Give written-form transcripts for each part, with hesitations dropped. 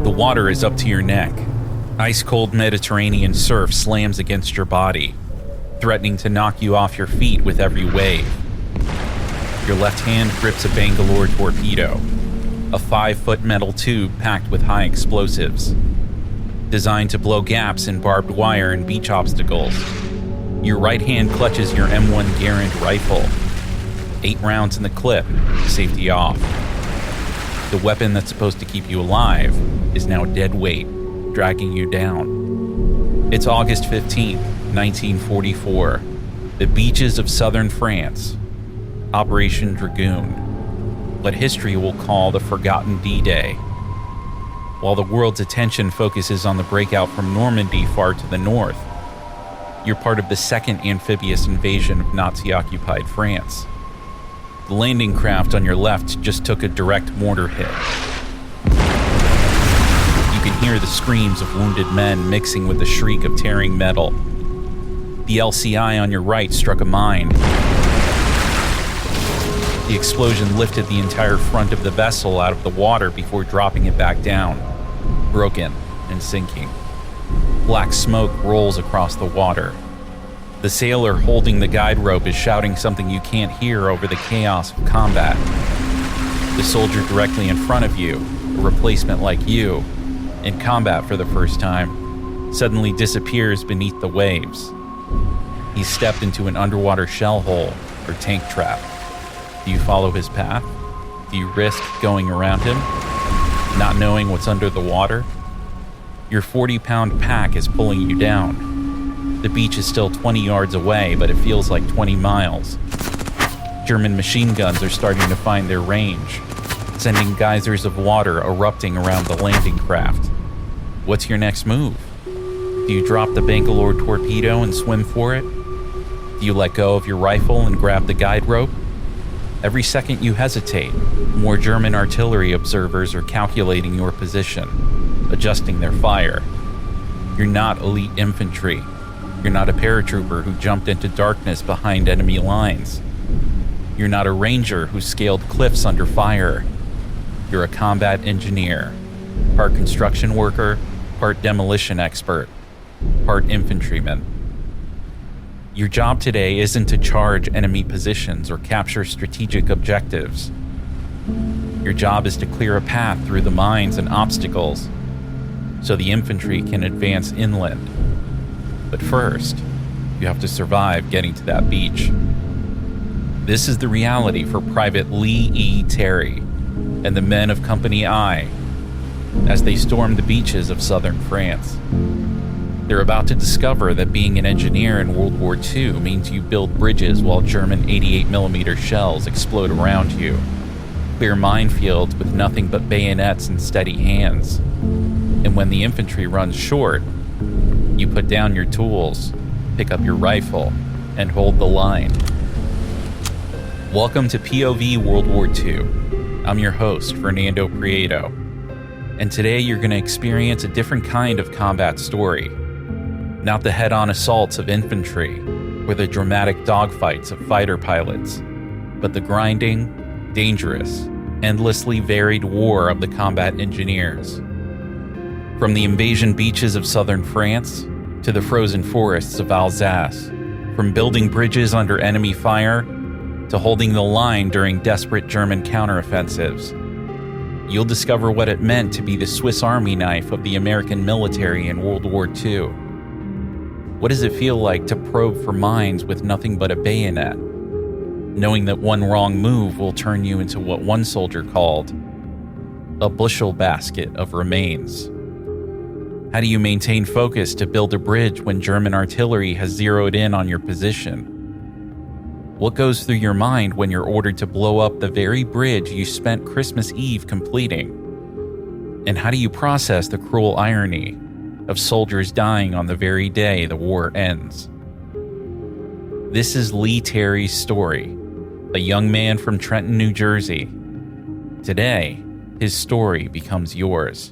The water is up to your neck. Ice-cold Mediterranean surf slams against your body, threatening to knock you off your feet with every wave. Your left hand grips a Bangalore torpedo, a 5-foot metal tube packed with high explosives, designed to blow gaps in barbed wire and beach obstacles. Your right hand clutches your M1 Garand rifle. 8 rounds in the clip, safety off. The weapon that's supposed to keep you alive is now dead weight, dragging you down. It's August 15th, 1944. The beaches of southern France. Operation Dragoon. What history will call the Forgotten D-Day. While the world's attention focuses on the breakout from Normandy far to the north, you're part of the second amphibious invasion of Nazi-occupied France. The landing craft on your left just took a direct mortar hit. You can hear the screams of wounded men mixing with the shriek of tearing metal. The LCI on your right struck a mine. The explosion lifted the entire front of the vessel out of the water before dropping it back down, broken and sinking. Black smoke rolls across the water. The sailor holding the guide rope is shouting something you can't hear over the chaos of combat. The soldier directly in front of you, a replacement like you, in combat for the first time, suddenly disappears beneath the waves. He's stepped into an underwater shell hole or tank trap. Do you follow his path? Do you risk going around him, not knowing what's under the water? Your 40-pound pack is pulling you down. The beach is still 20 yards away, but it feels like 20 miles. German machine guns are starting to find their range, sending geysers of water erupting around the landing craft. What's your next move? Do you drop the Bangalore torpedo and swim for it? Do you let go of your rifle and grab the guide rope? Every second you hesitate, more German artillery observers are calculating your position, adjusting their fire. You're not elite infantry. You're not a paratrooper who jumped into darkness behind enemy lines. You're not a ranger who scaled cliffs under fire. You're a combat engineer, part construction worker, part demolition expert, part infantryman. Your job today isn't to charge enemy positions or capture strategic objectives. Your job is to clear a path through the mines and obstacles so the infantry can advance inland. But first, you have to survive getting to that beach. This is the reality for Private Lea Terry and the men of Company I as they storm the beaches of southern France. They're about to discover that being an engineer in World War II means you build bridges while German 88mm shells explode around you, clear minefields with nothing but bayonets and steady hands. And when the infantry runs short, you put down your tools, pick up your rifle, and hold the line. Welcome to POV World War II. I'm your host, Fernando Prieto, and today you're going to experience a different kind of combat story. Not the head-on assaults of infantry or the dramatic dogfights of fighter pilots, but the grinding, dangerous, endlessly varied war of the combat engineers. From the invasion beaches of southern France to the frozen forests of Alsace, from building bridges under enemy fire to holding the line during desperate German counteroffensives, you'll discover what it meant to be the Swiss Army knife of the American military in World War II. What does it feel like to probe for mines with nothing but a bayonet, knowing that one wrong move will turn you into what one soldier called a bushel basket of remains? How do you maintain focus to build a bridge when German artillery has zeroed in on your position? What goes through your mind when you're ordered to blow up the very bridge you spent Christmas Eve completing? And how do you process the cruel irony of soldiers dying on the very day the war ends? This is Lea Terry's story, a young man from Trenton, New Jersey. Today, his story becomes yours.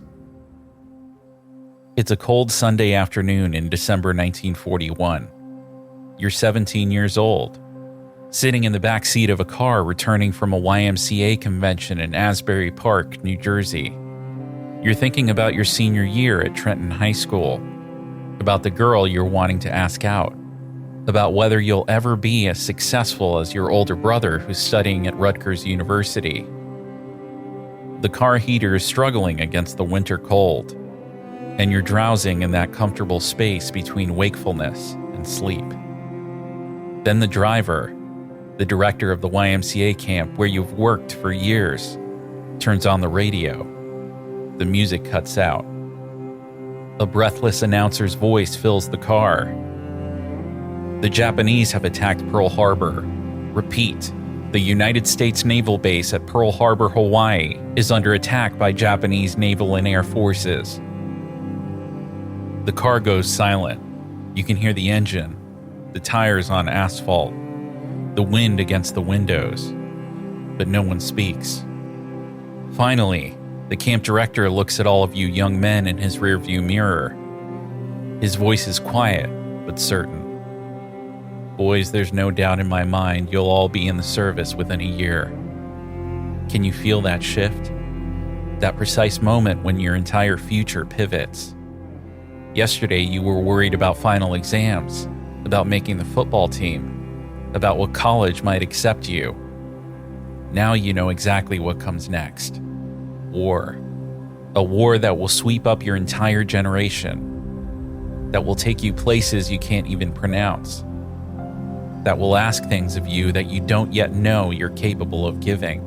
It's a cold Sunday afternoon in December 1941. You're 17 years old, sitting in the back seat of a car returning from a YMCA convention in Asbury Park, New Jersey. You're thinking about your senior year at Trenton High School, about the girl you're wanting to ask out, about whether you'll ever be as successful as your older brother who's studying at Rutgers University. The car heater is struggling against the winter cold, and you're drowsing in that comfortable space between wakefulness and sleep. Then the driver, the director of the YMCA camp where you've worked for years, turns on the radio. The music cuts out. A breathless announcer's voice fills the car. The Japanese have attacked Pearl Harbor. Repeat, the United States Naval Base at Pearl Harbor, Hawaii is under attack by Japanese naval and air forces. The car goes silent. You can hear the engine, the tires on asphalt, the wind against the windows, but no one speaks. Finally, the camp director looks at all of you young men in his rearview mirror. His voice is quiet, but certain. Boys, there's no doubt in my mind you'll all be in the service within a year. Can you feel that shift? That precise moment when your entire future pivots. Yesterday you were worried about final exams, about making the football team, about what college might accept you. Now you know exactly what comes next. War. A war that will sweep up your entire generation. That will take you places you can't even pronounce. That will ask things of you that you don't yet know you're capable of giving.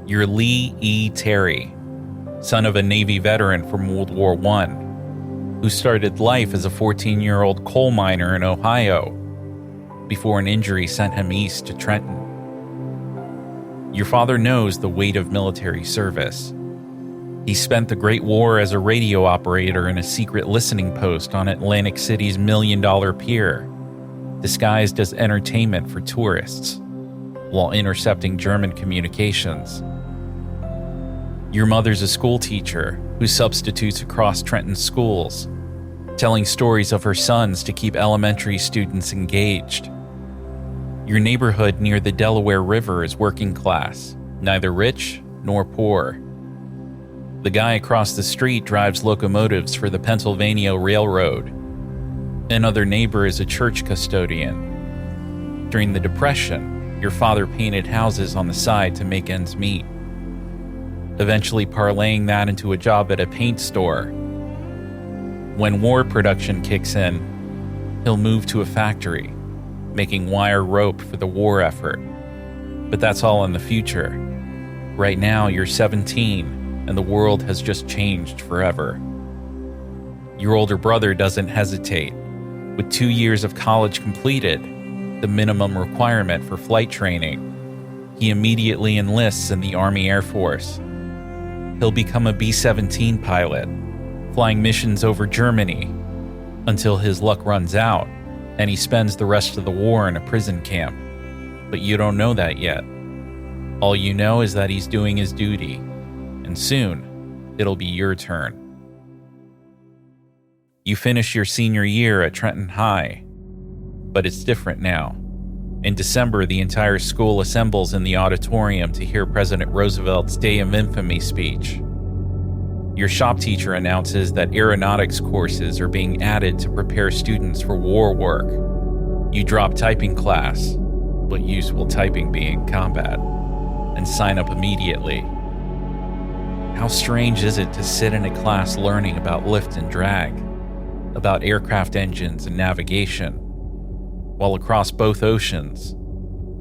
You're Lea Terry, son of a Navy veteran from World War I, who started life as a 14-year-old coal miner in Ohio before an injury sent him east to Trenton. Your father knows the weight of military service. He spent the Great War as a radio operator in a secret listening post on Atlantic City's $1 Million Pier, disguised as entertainment for tourists, while intercepting German communications. Your mother's a school teacher who substitutes across Trenton schools, telling stories of her sons to keep elementary students engaged. Your neighborhood near the Delaware River is working class, neither rich nor poor. The guy across the street drives locomotives for the Pennsylvania Railroad. Another neighbor is a church custodian. During the Depression, your father painted houses on the side to make ends meet, eventually parlaying that into a job at a paint store. When war production kicks in, he'll move to a factory, making wire rope for the war effort. But that's all in the future. Right now, you're 17, and the world has just changed forever. Your older brother doesn't hesitate. With 2 years of college completed, the minimum requirement for flight training, he immediately enlists in the Army Air Force. He'll become a B-17 pilot, flying missions over Germany until his luck runs out and he spends the rest of the war in a prison camp. But you don't know that yet. All you know is that he's doing his duty, and soon it'll be your turn. You finish your senior year at Trenton High, but it's different now. In December, the entire school assembles in the auditorium to hear President Roosevelt's Day of Infamy speech. Your shop teacher announces that aeronautics courses are being added to prepare students for war work. You drop typing class, what use will typing be in combat, and sign up immediately. How strange is it to sit in a class learning about lift and drag, about aircraft engines and navigation, while across both oceans,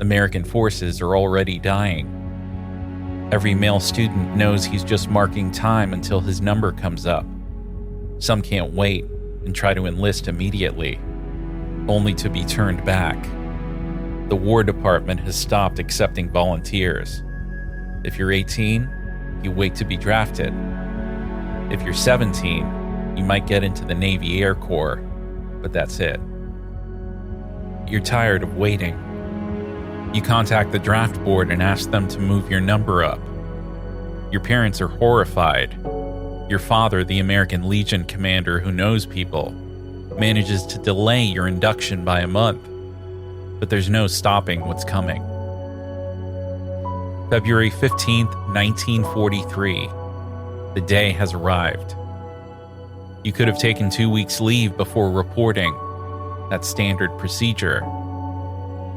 American forces are already dying. Every male student knows he's just marking time until his number comes up. Some can't wait and try to enlist immediately, only to be turned back. The War Department has stopped accepting volunteers. If you're 18, you wait to be drafted. If you're 17, you might get into the Navy Air Corps, but that's it. You're tired of waiting. You contact the draft board and ask them to move your number up. Your parents are horrified. Your father, the American Legion commander who knows people, manages to delay your induction by a month, but there's no stopping what's coming. February 15th, 1943. The day has arrived. You could have taken 2 weeks leave before reporting. That's standard procedure.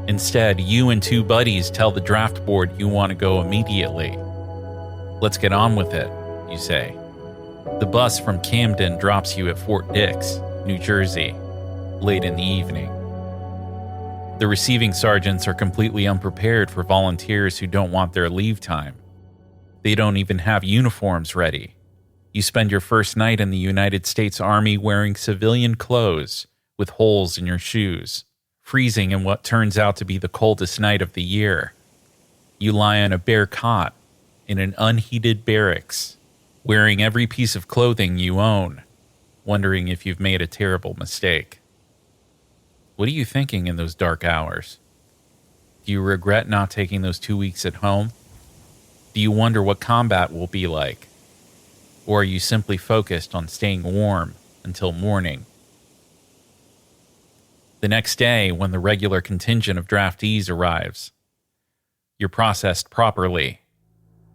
Instead, you and 2 buddies tell the draft board you want to go immediately. Let's get on with it, you say. The bus from Camden drops you at Fort Dix, New Jersey, late in the evening. The receiving sergeants are completely unprepared for volunteers who don't want their leave time. They don't even have uniforms ready. You spend your first night in the United States Army wearing civilian clothes with holes in your shoes, freezing in what turns out to be the coldest night of the year. You lie on a bare cot in an unheated barracks, wearing every piece of clothing you own, wondering if you've made a terrible mistake. What are you thinking in those dark hours? Do you regret not taking those 2 weeks at home? Do you wonder what combat will be like? Or are you simply focused on staying warm until morning? The next day, when the regular contingent of draftees arrives, you're processed properly.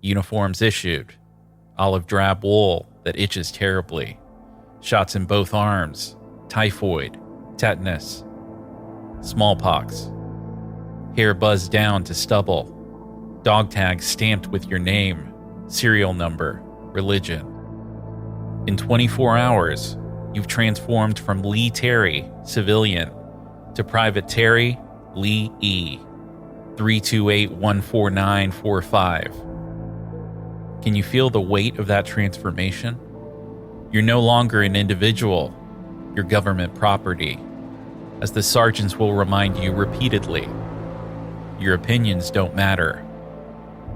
Uniforms issued, olive drab wool that itches terribly, shots in both arms, typhoid, tetanus, smallpox, hair buzzed down to stubble, dog tags stamped with your name, serial number, religion. In 24 hours, you've transformed from Lea Terry, civilian, to Private Terry Lee E. 328-14945. Can you feel the weight of that transformation? You're no longer an individual, you're government property. As the sergeants will remind you repeatedly, your opinions don't matter.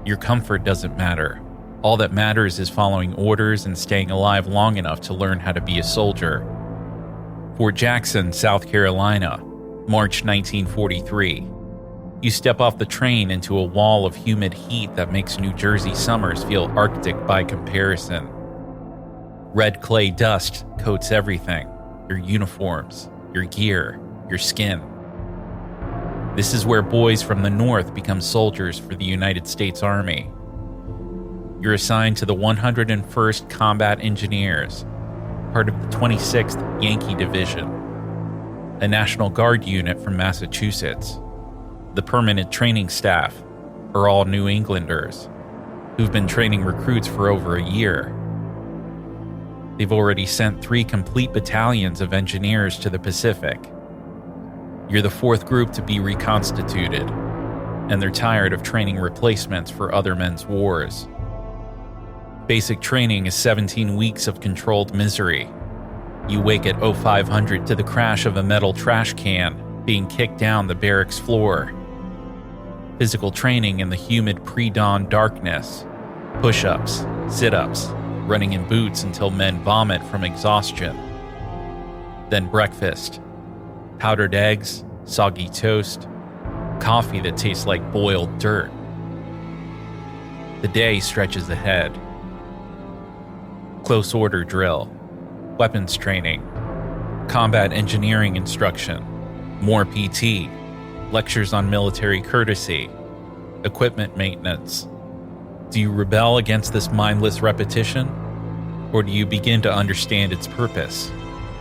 Your comfort doesn't matter. All that matters is following orders and staying alive long enough to learn how to be a soldier. Fort Jackson, South Carolina, March 1943. You step off the train into a wall of humid heat that makes New Jersey summers feel Arctic by comparison. Red clay dust coats everything, your uniforms, your gear, your skin. This is where boys from the North become soldiers for the United States Army. You're assigned to the 101st Combat Engineers, part of the 26th Yankee Division, a National Guard unit from Massachusetts. The permanent training staff are all New Englanders who've been training recruits for over a year. They've already sent 3 complete battalions of engineers to the Pacific. You're the 4th group to be reconstituted, and they're tired of training replacements for other men's wars. Basic training is 17 weeks of controlled misery. You wake at 0500 to the crash of a metal trash can being kicked down the barracks floor. Physical training in the humid pre-dawn darkness. Push-ups, sit-ups, running in boots until men vomit from exhaustion. Then breakfast. Powdered eggs, soggy toast, coffee that tastes like boiled dirt. The day stretches ahead. Close order drill, weapons training, combat engineering instruction, more PT, lectures on military courtesy, equipment maintenance. Do you rebel against this mindless repetition? Or do you begin to understand its purpose?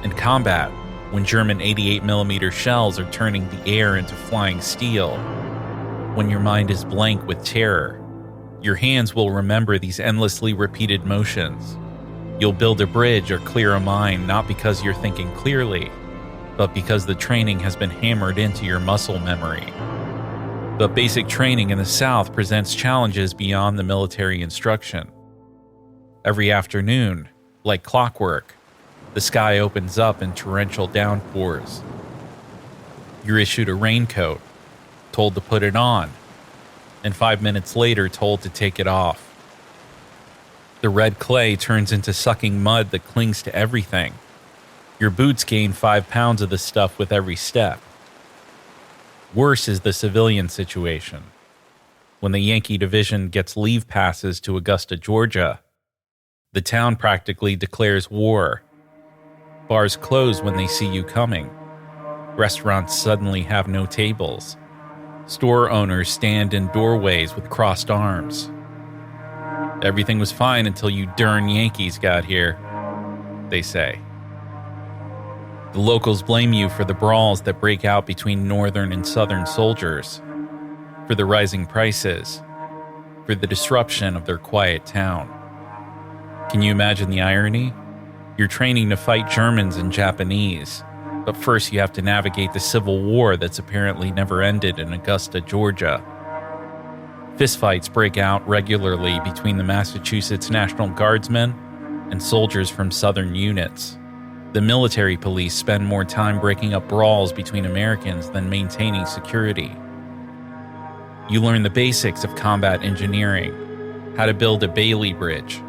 In combat, when German 88mm shells are turning the air into flying steel, when your mind is blank with terror, your hands will remember these endlessly repeated motions. You'll build a bridge or clear a mine not because you're thinking clearly, but because the training has been hammered into your muscle memory. But basic training in the South presents challenges beyond the military instruction. Every afternoon, like clockwork, the sky opens up in torrential downpours. You're issued a raincoat, told to put it on, and 5 minutes later told to take it off. The red clay turns into sucking mud that clings to everything. Your boots gain 5 pounds of the stuff with every step. Worse is the civilian situation. When the Yankee Division gets leave passes to Augusta, Georgia, the town practically declares war. Bars close when they see you coming. Restaurants suddenly have no tables. Store owners stand in doorways with crossed arms. Everything was fine until you darn Yankees got here, they say. The locals blame you for the brawls that break out between northern and southern soldiers, for the rising prices, for the disruption of their quiet town. Can you imagine the irony? You're training to fight Germans and Japanese, but first you have to navigate the civil war that's apparently never ended in Augusta, Georgia. Fistfights break out regularly between the Massachusetts National Guardsmen and soldiers from southern units. The military police spend more time breaking up brawls between Americans than maintaining security. You learn the basics of combat engineering, how to build a Bailey bridge,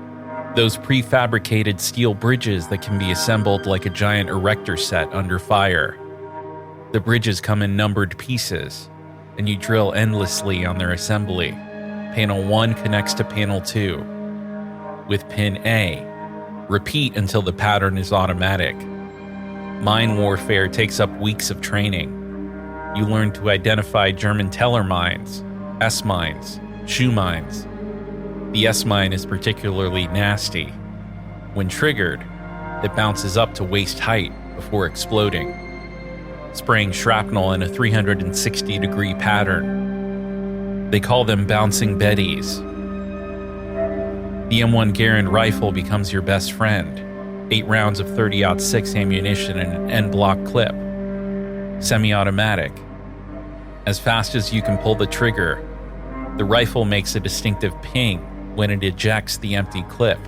those prefabricated steel bridges that can be assembled like a giant erector set under fire. The bridges come in numbered pieces, and you drill endlessly on their assembly. Panel 1 connects to Panel 2. With Pin A, repeat until the pattern is automatic. Mine warfare takes up weeks of training. You learn to identify German Teller mines, S-mines, shoe mines. The S-mine is particularly nasty. When triggered, it bounces up to waist height before exploding, spraying shrapnel in a 360-degree pattern. They call them bouncing Bettys. The M1 Garand rifle becomes your best friend. 8 rounds of 30-06 ammunition in an end-block clip. Semi-automatic. As fast as you can pull the trigger, the rifle makes a distinctive ping when it ejects the empty clip,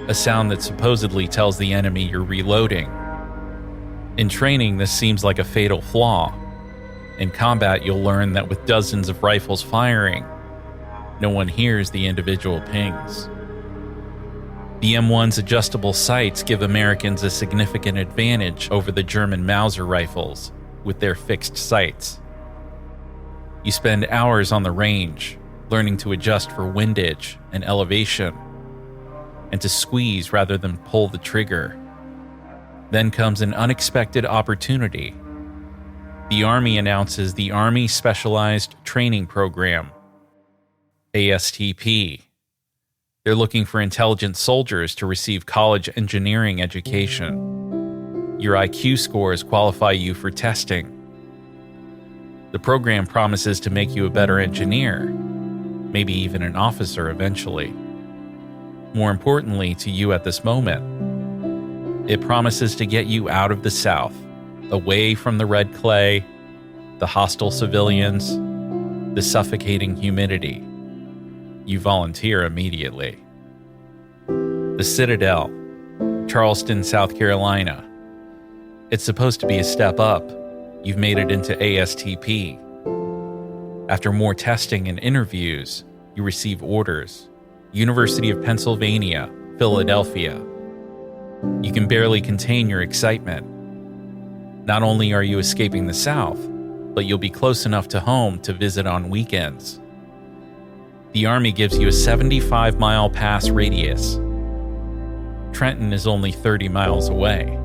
a sound that supposedly tells the enemy you're reloading. In training, this seems like a fatal flaw. In combat, you'll learn that with dozens of rifles firing, no one hears the individual pings. The M1's adjustable sights give Americans a significant advantage over the German Mauser rifles with their fixed sights. You spend hours on the range, learning to adjust for windage and elevation, and to squeeze rather than pull the trigger. Then comes an unexpected opportunity. The Army announces the Army Specialized Training Program, ASTP. They're looking for intelligent soldiers to receive college engineering education. Your IQ scores qualify you for testing. The program promises to make you a better engineer, maybe even an officer eventually. More importantly to you at this moment, it promises to get you out of the South, away from the red clay, the hostile civilians, the suffocating humidity. You volunteer immediately. The Citadel, Charleston, South Carolina. It's supposed to be a step up. You've made it into ASTP. After more testing and interviews, you receive orders. University of Pennsylvania, Philadelphia. You can barely contain your excitement. Not only are you escaping the South, but you'll be close enough to home to visit on weekends. The Army gives you a 75-mile pass radius. Trenton is only 30 miles away.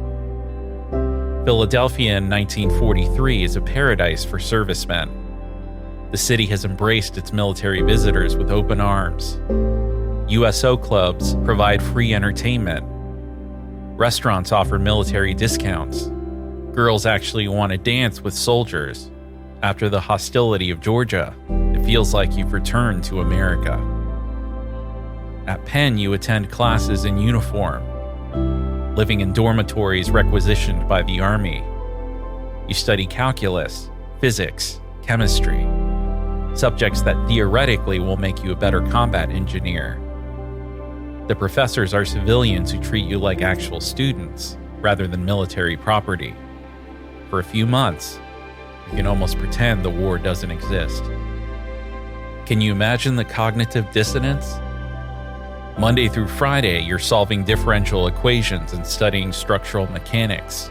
Philadelphia in 1943 is a paradise for servicemen. The city has embraced its military visitors with open arms. USO clubs provide free entertainment. Restaurants offer military discounts. Girls actually want to dance with soldiers. After the hostility of Georgia, it feels like you've returned to America. At Penn, you attend classes in uniform, living in dormitories requisitioned by the Army. You study calculus, physics, chemistry, subjects that theoretically will make you a better combat engineer. The professors are civilians who treat you like actual students, rather than military property. For a few months, you can almost pretend the war doesn't exist. Can you imagine the cognitive dissonance? Monday through Friday, you're solving differential equations and studying structural mechanics.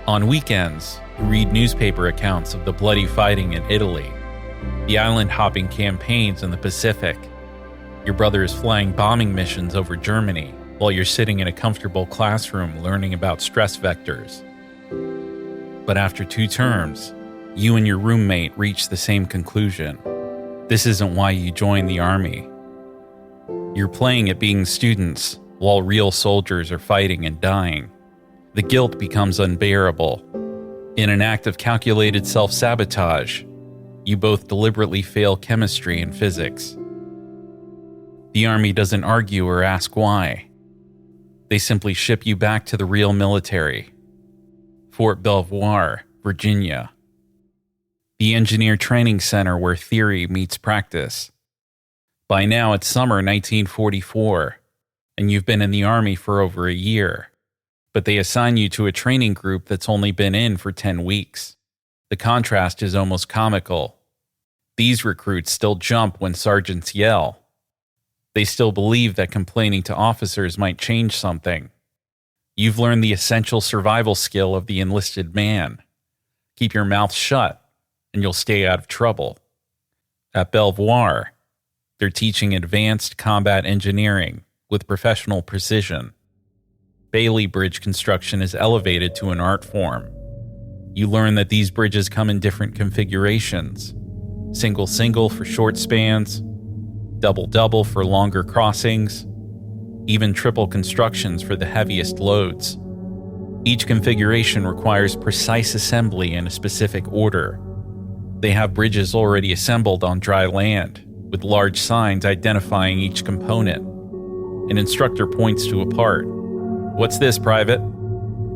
On weekends, you read newspaper accounts of the bloody fighting in Italy, the island-hopping campaigns in the Pacific. Your brother is flying bombing missions over Germany while you're sitting in a comfortable classroom learning about stress vectors. But after 2 terms, you and your roommate reach the same conclusion. This isn't why you joined the Army. You're playing at being students while real soldiers are fighting and dying. The guilt becomes unbearable. In an act of calculated self-sabotage, you both deliberately fail chemistry and physics. The Army doesn't argue or ask why. They simply ship you back to the real military. Fort Belvoir, Virginia. The Engineer Training Center where theory meets practice. By now it's summer 1944, and you've been in the Army for over a year. But they assign you to a training group that's only been in for 10 weeks. The contrast is almost comical. These recruits still jump when sergeants yell. They still believe that complaining to officers might change something. You've learned the essential survival skill of the enlisted man. Keep your mouth shut, and you'll stay out of trouble. At Belvoir, they're teaching advanced combat engineering with professional precision. Bailey Bridge construction is elevated to an art form. You learn that these bridges come in different configurations. Single-single for short spans, double-double for longer crossings, even triple constructions for the heaviest loads. Each configuration requires precise assembly in a specific order. They have bridges already assembled on dry land, with large signs identifying each component. An instructor points to a part. "What's this, Private?"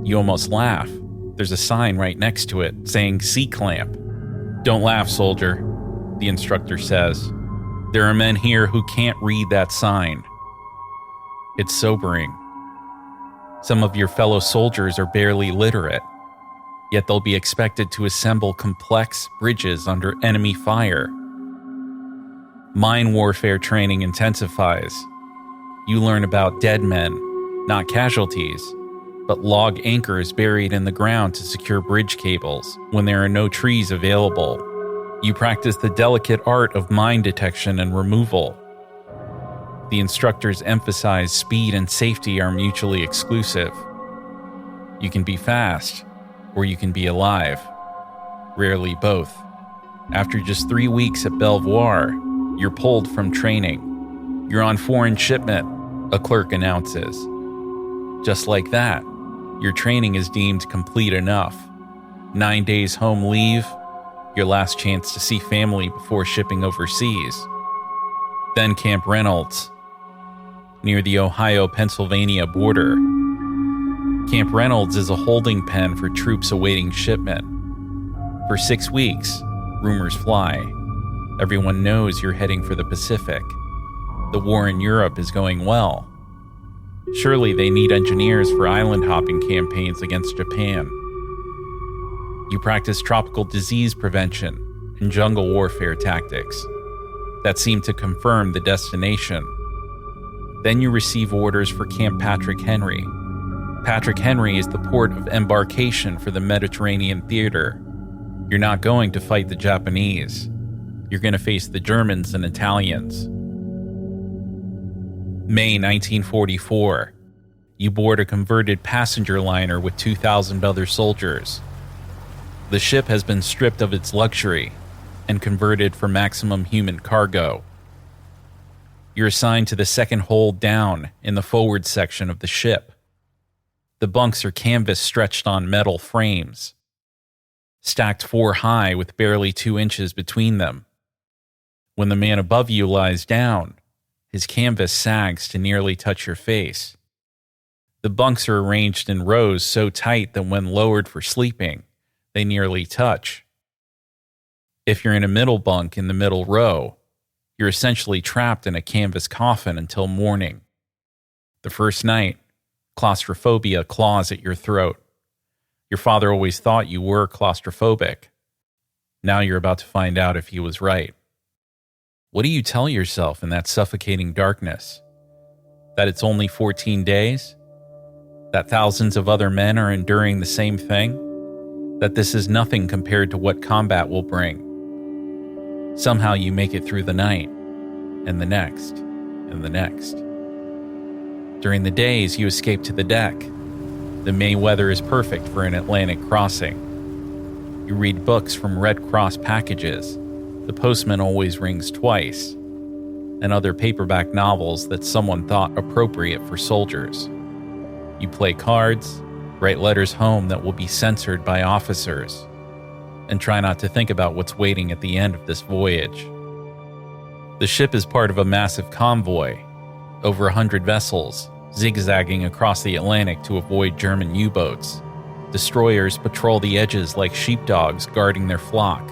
You almost laugh. There's a sign right next to it saying C-clamp. "Don't laugh, soldier," the instructor says. "There are men here who can't read that sign." It's sobering. Some of your fellow soldiers are barely literate, yet they'll be expected to assemble complex bridges under enemy fire. Mine warfare training intensifies. You learn about dead men, not casualties, but log anchors buried in the ground to secure bridge cables when there are no trees available. You practice the delicate art of mine detection and removal. The instructors emphasize speed and safety are mutually exclusive. You can be fast, or you can be alive. Rarely both. After just 3 weeks at Belvoir, you're pulled from training. You're on foreign shipment, a clerk announces. Just like that, your training is deemed complete enough. 9 days home leave, your last chance to see family before shipping overseas. Then Camp Reynolds, near the Ohio-Pennsylvania border. Camp Reynolds is a holding pen for troops awaiting shipment. For 6 weeks, rumors fly. Everyone knows you're heading for the Pacific. The war in Europe is going well. Surely they need engineers for island hopping campaigns against Japan. You practice tropical disease prevention and jungle warfare tactics that seem to confirm the destination. Then you receive orders for Camp Patrick Henry. Patrick Henry is the port of embarkation for the Mediterranean theater. You're not going to fight the Japanese. You're going to face the Germans and Italians. May 1944. You board a converted passenger liner with 2,000 other soldiers. The ship has been stripped of its luxury and converted for maximum human cargo. You're assigned to the second hold down in the forward section of the ship. The bunks are canvas stretched on metal frames, stacked 4 high with barely 2 inches between them. When the man above you lies down, his canvas sags to nearly touch your face. The bunks are arranged in rows so tight that when lowered for sleeping, they nearly touch. If you're in a middle bunk in the middle row, you're essentially trapped in a canvas coffin until morning. The first night, claustrophobia claws at your throat. Your father always thought you were claustrophobic. Now you're about to find out if he was right. What do you tell yourself in that suffocating darkness? That it's only 14 days? That thousands of other men are enduring the same thing? That this is nothing compared to what combat will bring? Somehow you make it through the night, and the next, and the next. During the days, you escape to the deck. The May weather is perfect for an Atlantic crossing. You read books from Red Cross packages. The postman always rings twice. and other paperback novels that someone thought appropriate for soldiers. You play cards, write letters home that will be censored by officers, and try not to think about what's waiting at the end of this voyage. The ship is part of a massive convoy, over 100 vessels, zigzagging across the Atlantic to avoid German U-boats. Destroyers patrol the edges like sheepdogs guarding their flock.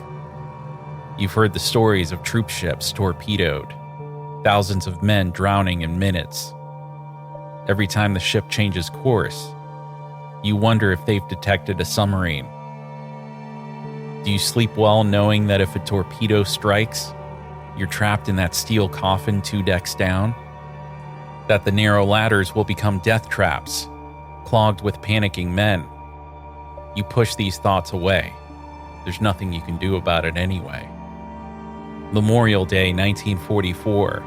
You've heard the stories of troop ships torpedoed, thousands of men drowning in minutes. Every time the ship changes course, you wonder if they've detected a submarine. Do you sleep well knowing that if a torpedo strikes, you're trapped in that steel coffin 2 decks down? That the narrow ladders will become death traps, clogged with panicking men? You push these thoughts away. There's nothing you can do about it anyway. Memorial Day 1944.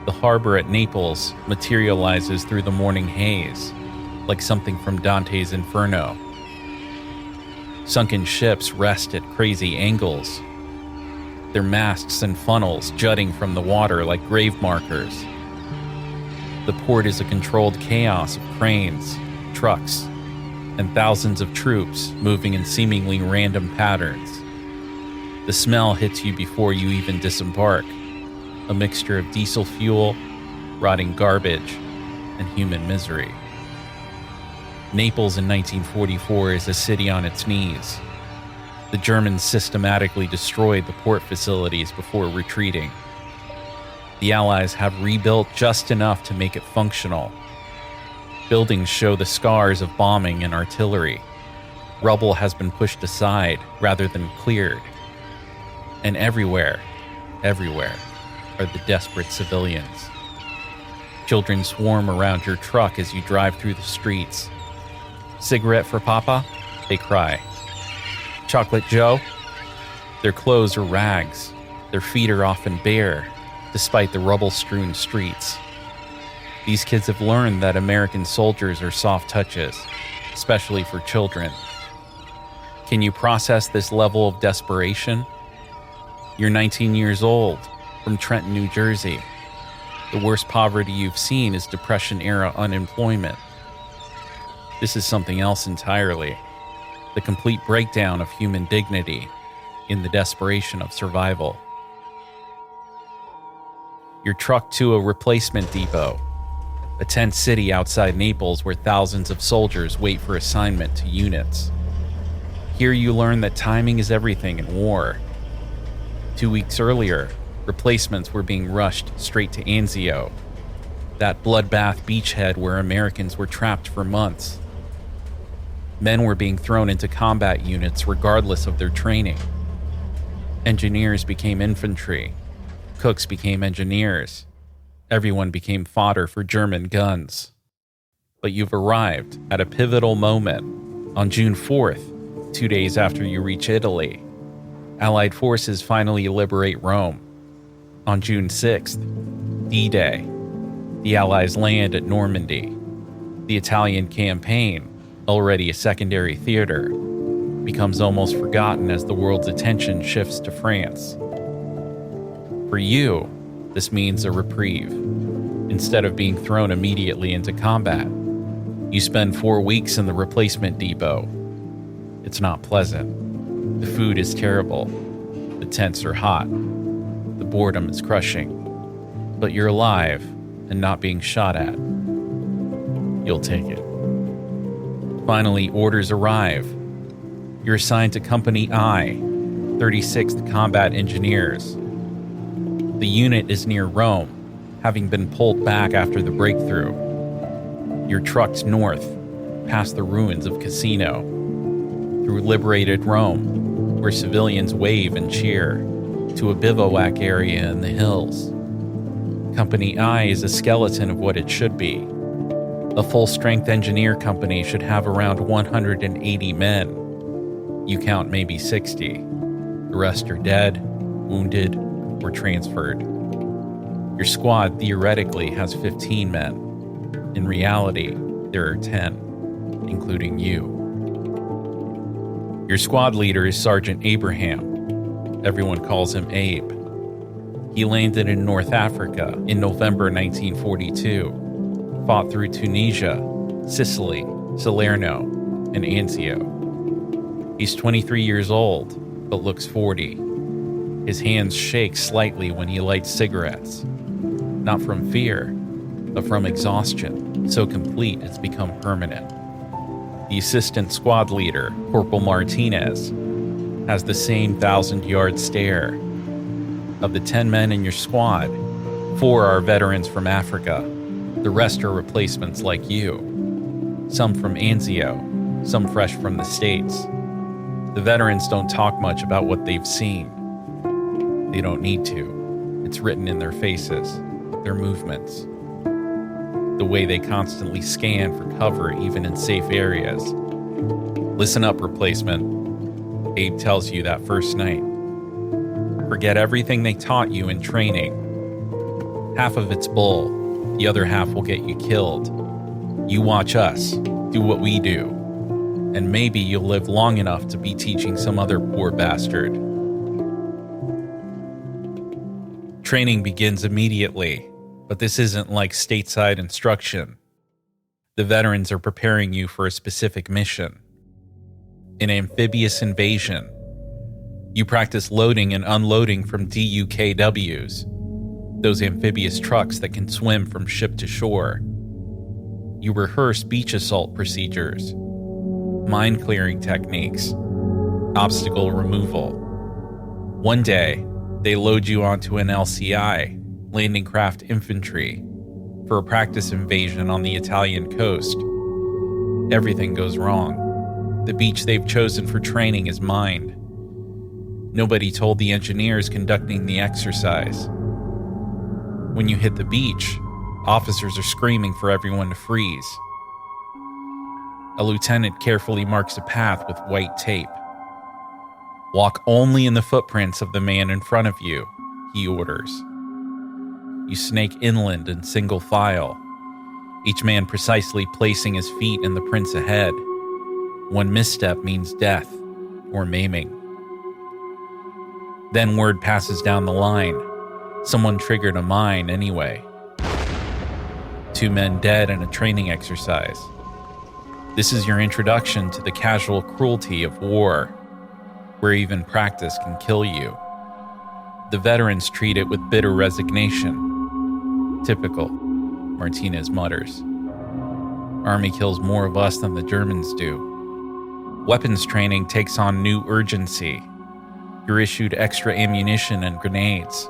The harbor at Naples materializes through the morning haze, like something from Dante's Inferno. Sunken ships rest at crazy angles, their masts and funnels jutting from the water like grave markers. The port is a controlled chaos of cranes, trucks, and thousands of troops moving in seemingly random patterns. The smell hits you before you even disembark, a mixture of diesel fuel, rotting garbage, and human misery. Naples in 1944 is a city on its knees. The Germans systematically destroyed the port facilities before retreating. The Allies have rebuilt just enough to make it functional. Buildings show the scars of bombing and artillery. Rubble has been pushed aside rather than cleared. And everywhere are the desperate civilians. Children swarm around your truck as you drive through the streets. "Cigarette for Papa?" they cry. "Chocolate Joe?" Their clothes are rags. Their feet are often bare, despite the rubble-strewn streets. These kids have learned that American soldiers are soft touches, especially for children. Can you process this level of desperation? You're 19 years old, from Trenton, New Jersey. The worst poverty you've seen is Depression-era unemployment. This is something else entirely. The complete breakdown of human dignity in the desperation of survival. You're trucked to a replacement depot, a tent city outside Naples where thousands of soldiers wait for assignment to units. Here you learn that timing is everything in war. 2 weeks earlier, replacements were being rushed straight to Anzio, that bloodbath beachhead where Americans were trapped for months. Men were being thrown into combat units regardless of their training. Engineers became infantry. Cooks became engineers. Everyone became fodder for German guns. But you've arrived at a pivotal moment. On June 4th, 2 days after you reach Italy, Allied forces finally liberate Rome. On June 6th, D-Day, the Allies land at Normandy. The Italian campaign, already a secondary theater, becomes almost forgotten as the world's attention shifts to France. For you, this means a reprieve. Instead of being thrown immediately into combat, you spend 4 weeks in the replacement depot. It's not pleasant. The food is terrible. The tents are hot. The boredom is crushing. But you're alive and not being shot at. You'll take it. Finally, orders arrive. You're assigned to Company I, 36th Combat Engineers. The unit is near Rome, having been pulled back after the breakthrough. You're trucked north, past the ruins of Cassino, through liberated Rome, where civilians wave and cheer, to a bivouac area in the hills. Company I is a skeleton of what it should be. A full-strength engineer company should have around 180 men. You count maybe 60. The rest are dead, wounded, or transferred. Your squad theoretically has 15 men. In reality, there are 10, including you. Your squad leader is Sergeant Abraham. Everyone calls him Abe. He landed in North Africa in November 1942, fought through Tunisia, Sicily, Salerno, and Anzio. He's 23 years old, but looks 40. His hands shake slightly when he lights cigarettes. Not from fear, but from exhaustion, so complete it's become permanent. The assistant squad leader, Corporal Martinez, has the same 1,000-yard stare. Of the 10 men in your squad, 4 are veterans from Africa. The rest are replacements like you. Some from Anzio, some fresh from the States. The veterans don't talk much about what they've seen. They don't need to. It's written in their faces, their movements, the way they constantly scan for cover even in safe areas. Listen up, replacement. Abe tells you that first night. Forget everything they taught you in training. Half of it's bull, the other half will get you killed. You watch us, do what we do, and maybe you'll live long enough to be teaching some other poor bastard. Training begins immediately, but this isn't like stateside instruction. The veterans are preparing you for a specific mission. An amphibious invasion. You practice loading and unloading from DUKWs, those amphibious trucks that can swim from ship to shore. You rehearse beach assault procedures, mine clearing techniques, obstacle removal. One day, they load you onto an LCI, landing craft infantry, for a practice invasion on the Italian coast. Everything goes wrong. The beach they've chosen for training is mined. Nobody told the engineers conducting the exercise. When you hit the beach, officers are screaming for everyone to freeze. A lieutenant carefully marks a path with white tape. Walk only in the footprints of the man in front of you, he orders. You snake inland in single file, each man precisely placing his feet in the prints ahead. One misstep means death or maiming. Then word passes down the line. Someone triggered a mine anyway. 2 men dead in a training exercise. This is your introduction to the casual cruelty of war, where even practice can kill you. The veterans treat it with bitter resignation. Typical, Martinez mutters. Army kills more of us than the Germans do. Weapons training takes on new urgency. You're issued extra ammunition and grenades.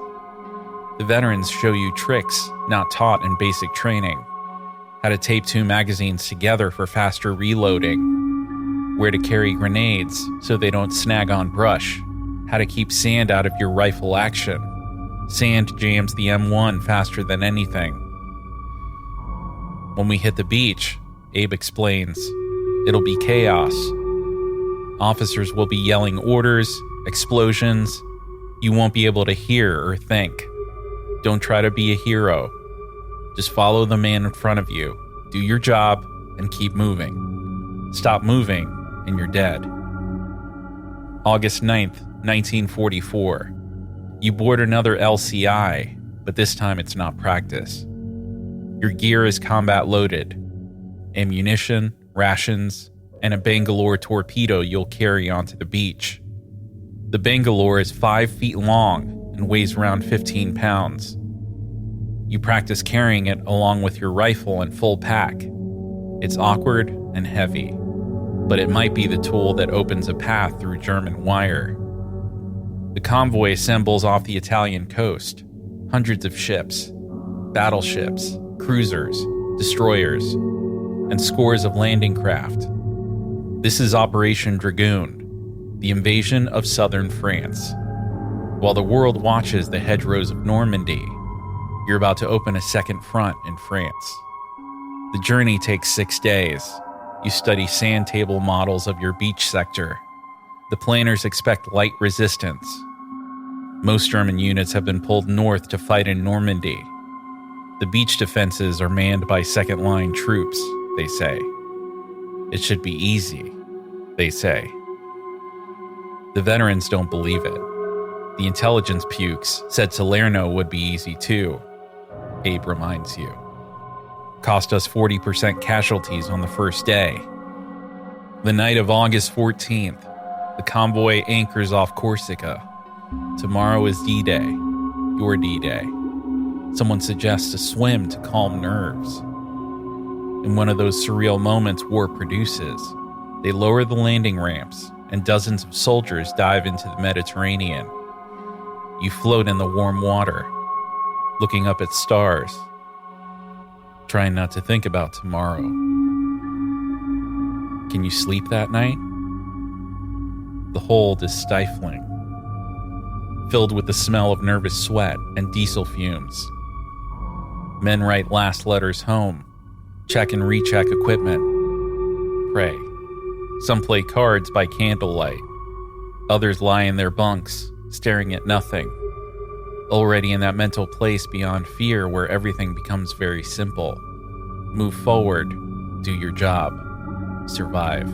The veterans show you tricks not taught in basic training. How to tape 2 magazines together for faster reloading. Where to carry grenades so they don't snag on brush. How to keep sand out of your rifle action. Sand jams the M1 faster than anything. When we hit the beach, Abe explains, it'll be chaos. Officers will be yelling orders, explosions. You won't be able to hear or think. Don't try to be a hero. Just follow the man in front of you, do your job, and keep moving. Stop moving, and you're dead. August 9th, 1944. You board another LCI, but this time it's not practice. Your gear is combat loaded. Ammunition, rations, and a Bangalore torpedo you'll carry onto the beach. The Bangalore is 5 feet long and weighs around 15 pounds. You practice carrying it along with your rifle and full pack. It's awkward and heavy, but it might be the tool that opens a path through German wire. The convoy assembles off the Italian coast. Hundreds of ships, battleships, cruisers, destroyers, and scores of landing craft. This is Operation Dragoon, the invasion of southern France. While the world watches the hedgerows of Normandy, you're about to open a second front in France. The journey takes 6 days. You study sand table models of your beach sector. The planners expect light resistance. Most German units have been pulled north to fight in Normandy. The beach defenses are manned by second-line troops, they say. It should be easy, they say. The veterans don't believe it. The intelligence pukes said Salerno would be easy too, Abe reminds you. Cost us 40% casualties on the first day. The night of August 14th, the convoy anchors off Corsica. Tomorrow is D-Day, your D-Day. Someone suggests a swim to calm nerves. In one of those surreal moments war produces, they lower the landing ramps and dozens of soldiers dive into the Mediterranean. You float in the warm water, looking up at stars, trying not to think about tomorrow. Can you sleep that night? The hold is stifling, filled with the smell of nervous sweat and diesel fumes. Men write last letters home, check and recheck equipment, pray. Some play cards by candlelight. Others lie in their bunks, staring at nothing, already in that mental place beyond fear where everything becomes very simple. Move forward, do your job, survive.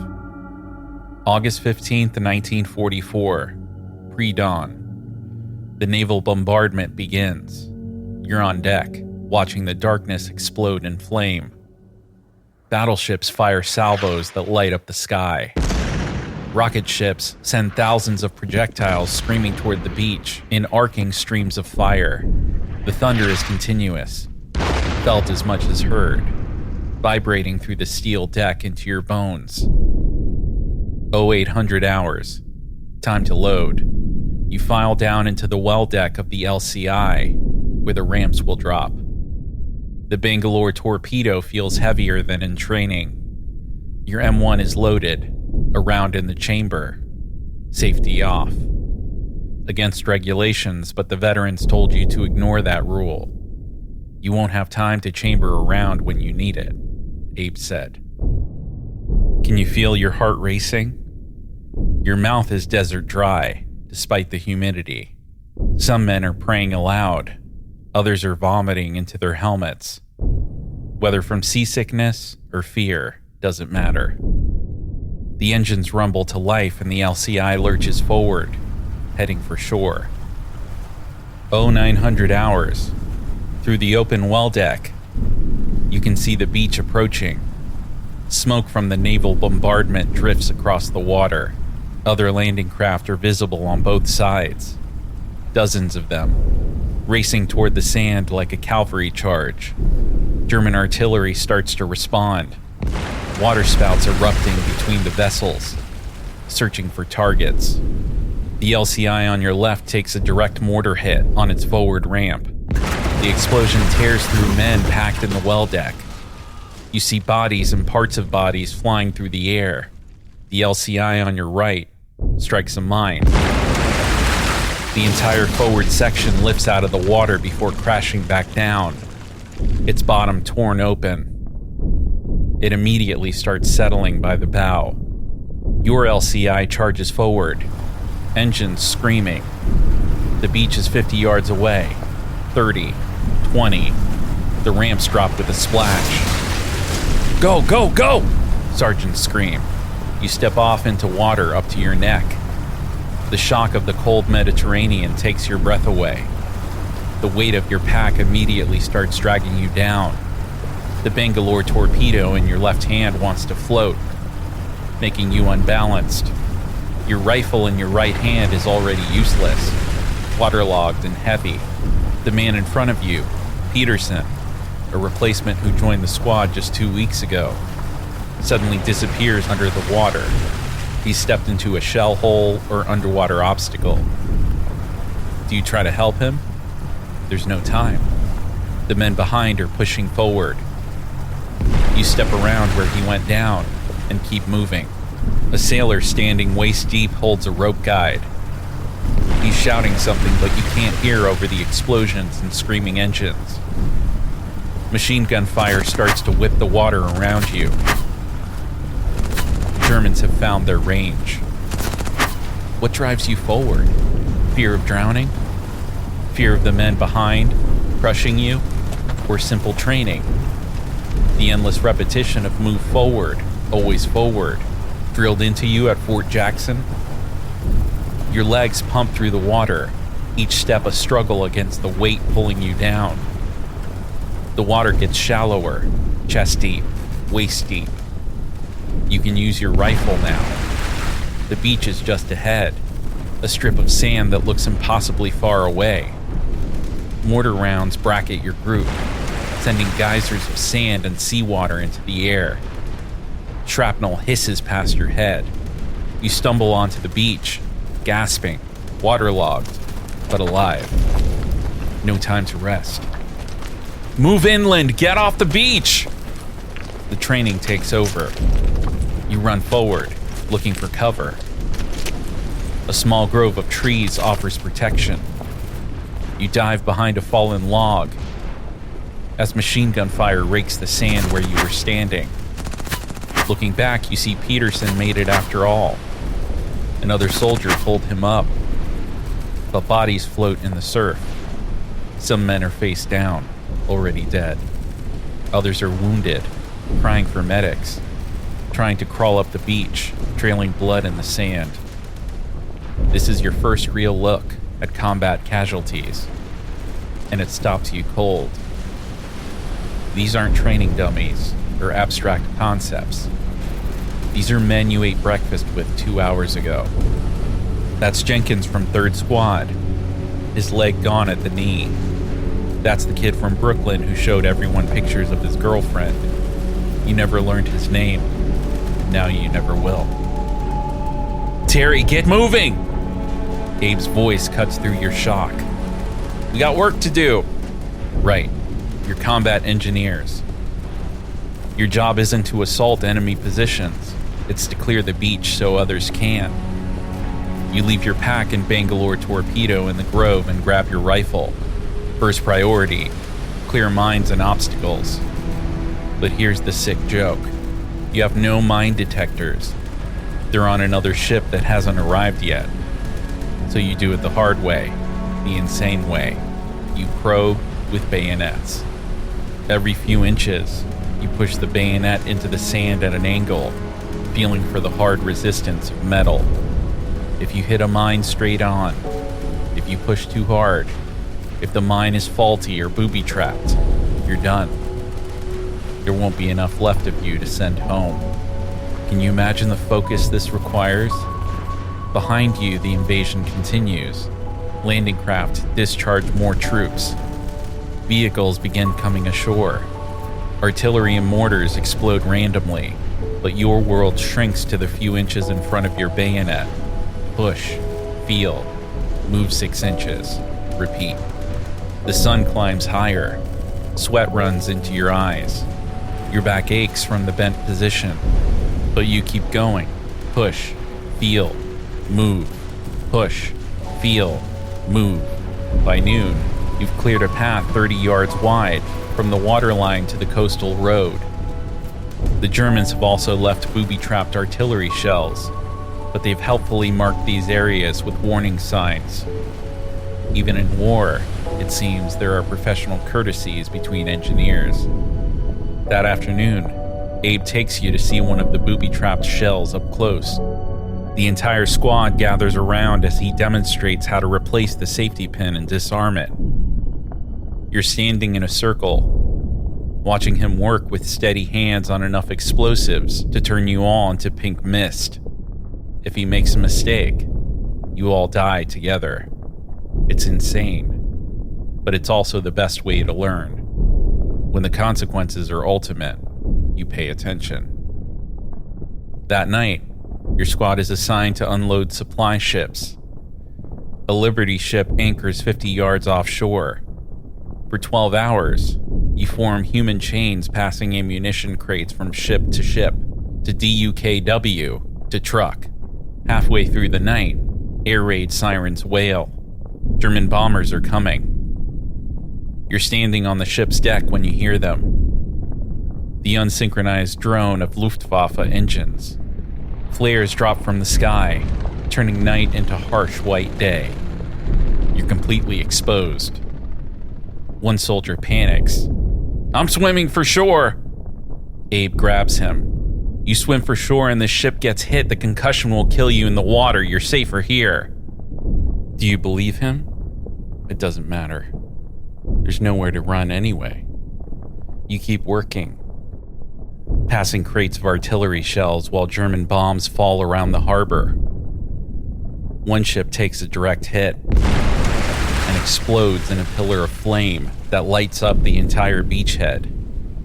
August 15th, 1944, pre-dawn. The naval bombardment begins. You're on deck, watching the darkness explode in flame. Battleships fire salvos that light up the sky. Rocket ships send thousands of projectiles screaming toward the beach in arcing streams of fire. The thunder is continuous, felt as much as heard, vibrating through the steel deck into your bones. 0800 hours. Time to load. You file down into the well deck of the LCI, where the ramps will drop. The Bangalore torpedo feels heavier than in training. Your M1 is loaded, a round in the chamber. Safety off. Against regulations, but the veterans told you to ignore that rule. You won't have time to chamber a round when you need it, Abe said. Can you feel your heart racing? Your mouth is desert dry, despite the humidity. Some men are praying aloud. Others are vomiting into their helmets. Whether from seasickness or fear, doesn't matter. The engines rumble to life and the LCI lurches forward, heading for shore. 0900 hours. Through the open well deck, you can see the beach approaching. Smoke from the naval bombardment drifts across the water. Other landing craft are visible on both sides. Dozens of them, racing toward the sand like a cavalry charge. German artillery starts to respond. Waterspouts erupting between the vessels, searching for targets. The LCI on your left takes a direct mortar hit on its forward ramp. The explosion tears through men packed in the well deck. You see bodies and parts of bodies flying through the air. The LCI on your right strikes a mine. The entire forward section lifts out of the water before crashing back down, its bottom torn open. It immediately starts settling by the bow. Your LCI charges forward, engines screaming. The beach is 50 yards away, 30, 20. The ramps drop with a splash. Go, go, go! Sergeants scream. You step off into water up to your neck. The shock of the cold Mediterranean takes your breath away. The weight of your pack immediately starts dragging you down. The Bangalore torpedo in your left hand wants to float, making you unbalanced. Your rifle in your right hand is already useless, waterlogged and heavy. The man in front of you, Peterson, a replacement who joined the squad just 2 weeks ago, suddenly disappears under the water. He stepped into a shell hole or underwater obstacle. Do you try to help him? There's no time. The men behind are pushing forward. You step around where he went down and keep moving. A sailor standing waist deep holds a rope guide. He's shouting something, but you can't hear over the explosions and screaming engines. Machine gun fire starts to whip the water around you. Germans have found their range. What drives you forward? Fear of drowning? Fear of the men behind, crushing you? Or simple training? The endless repetition of move forward, always forward, drilled into you at Fort Jackson? Your legs pump through the water, each step a struggle against the weight pulling you down. The water gets shallower, chest deep, waist deep. You can use your rifle now. The beach is just ahead, a strip of sand that looks impossibly far away. Mortar rounds bracket your group, sending geysers of sand and seawater into the air. Shrapnel hisses past your head. You stumble onto the beach, gasping, waterlogged, but alive. No time to rest. Move inland! Get off the beach! The training takes over. You run forward, looking for cover. A small grove of trees offers protection. You dive behind a fallen log as machine gun fire rakes the sand where you were standing. Looking back, you see Peterson made it after all. Another soldier pulled him up, but bodies float in the surf. Some men are face down, already dead. Others are wounded, crying for medics, trying to crawl up the beach, trailing blood in the sand. This is your first real look at combat casualties, and it stops you cold. These aren't training dummies or abstract concepts. These are men you ate breakfast with 2 hours ago. That's Jenkins from 3rd Squad, his leg gone at the knee. That's the kid from Brooklyn who showed everyone pictures of his girlfriend. You never learned his name. Now you never will. Terry, get moving! Abe's voice cuts through your shock. We got work to do. Right. You're combat engineers. Your job isn't to assault enemy positions. It's to clear the beach so others can. You leave your pack in Bangalore Torpedo in the Grove and grab your rifle. First priority, clear mines and obstacles. But here's the sick joke. You have no mine detectors. They're on another ship that hasn't arrived yet. So you do it the hard way, the insane way. You probe with bayonets. Every few inches, you push the bayonet into the sand at an angle, feeling for the hard resistance of metal. If you hit a mine straight on, if you push too hard, if the mine is faulty or booby-trapped, you're done. There won't be enough left of you to send home. Can you imagine the focus this requires? Behind you, the invasion continues. Landing craft discharge more troops. Vehicles begin coming ashore. Artillery and mortars explode randomly, but your world shrinks to the few inches in front of your bayonet. Push, feel, move 6 inches, repeat. The sun climbs higher. Sweat runs into your eyes. Your back aches from the bent position, but you keep going. Push, feel, move, push, feel, move. By noon, you've cleared a path 30 yards wide from the waterline to the coastal road. The Germans have also left booby-trapped artillery shells, but they've helpfully marked these areas with warning signs. Even in war, it seems there are professional courtesies between engineers. That afternoon, Abe takes you to see one of the booby-trapped shells up close. The entire squad gathers around as he demonstrates how to replace the safety pin and disarm it. You're standing in a circle, watching him work with steady hands on enough explosives to turn you all into pink mist. If he makes a mistake, you all die together. It's insane, but it's also the best way to learn. When the consequences are ultimate, you pay attention. That night, your squad is assigned to unload supply ships. A Liberty ship anchors 50 yards offshore. For 12 hours, you form human chains passing ammunition crates from ship to DUKW to truck. Halfway through the night, air raid sirens wail. German bombers are coming. You're standing on the ship's deck when you hear them. The unsynchronized drone of Luftwaffe engines. Flares drop from the sky, turning night into harsh white day. You're completely exposed. One soldier panics. I'm swimming for shore! Abe grabs him. You swim for shore and the ship gets hit. The concussion will kill you in the water. You're safer here. Do you believe him? It doesn't matter. There's nowhere to run anyway. You keep working, passing crates of artillery shells while German bombs fall around the harbor. One ship takes a direct hit and explodes in a pillar of flame that lights up the entire beachhead.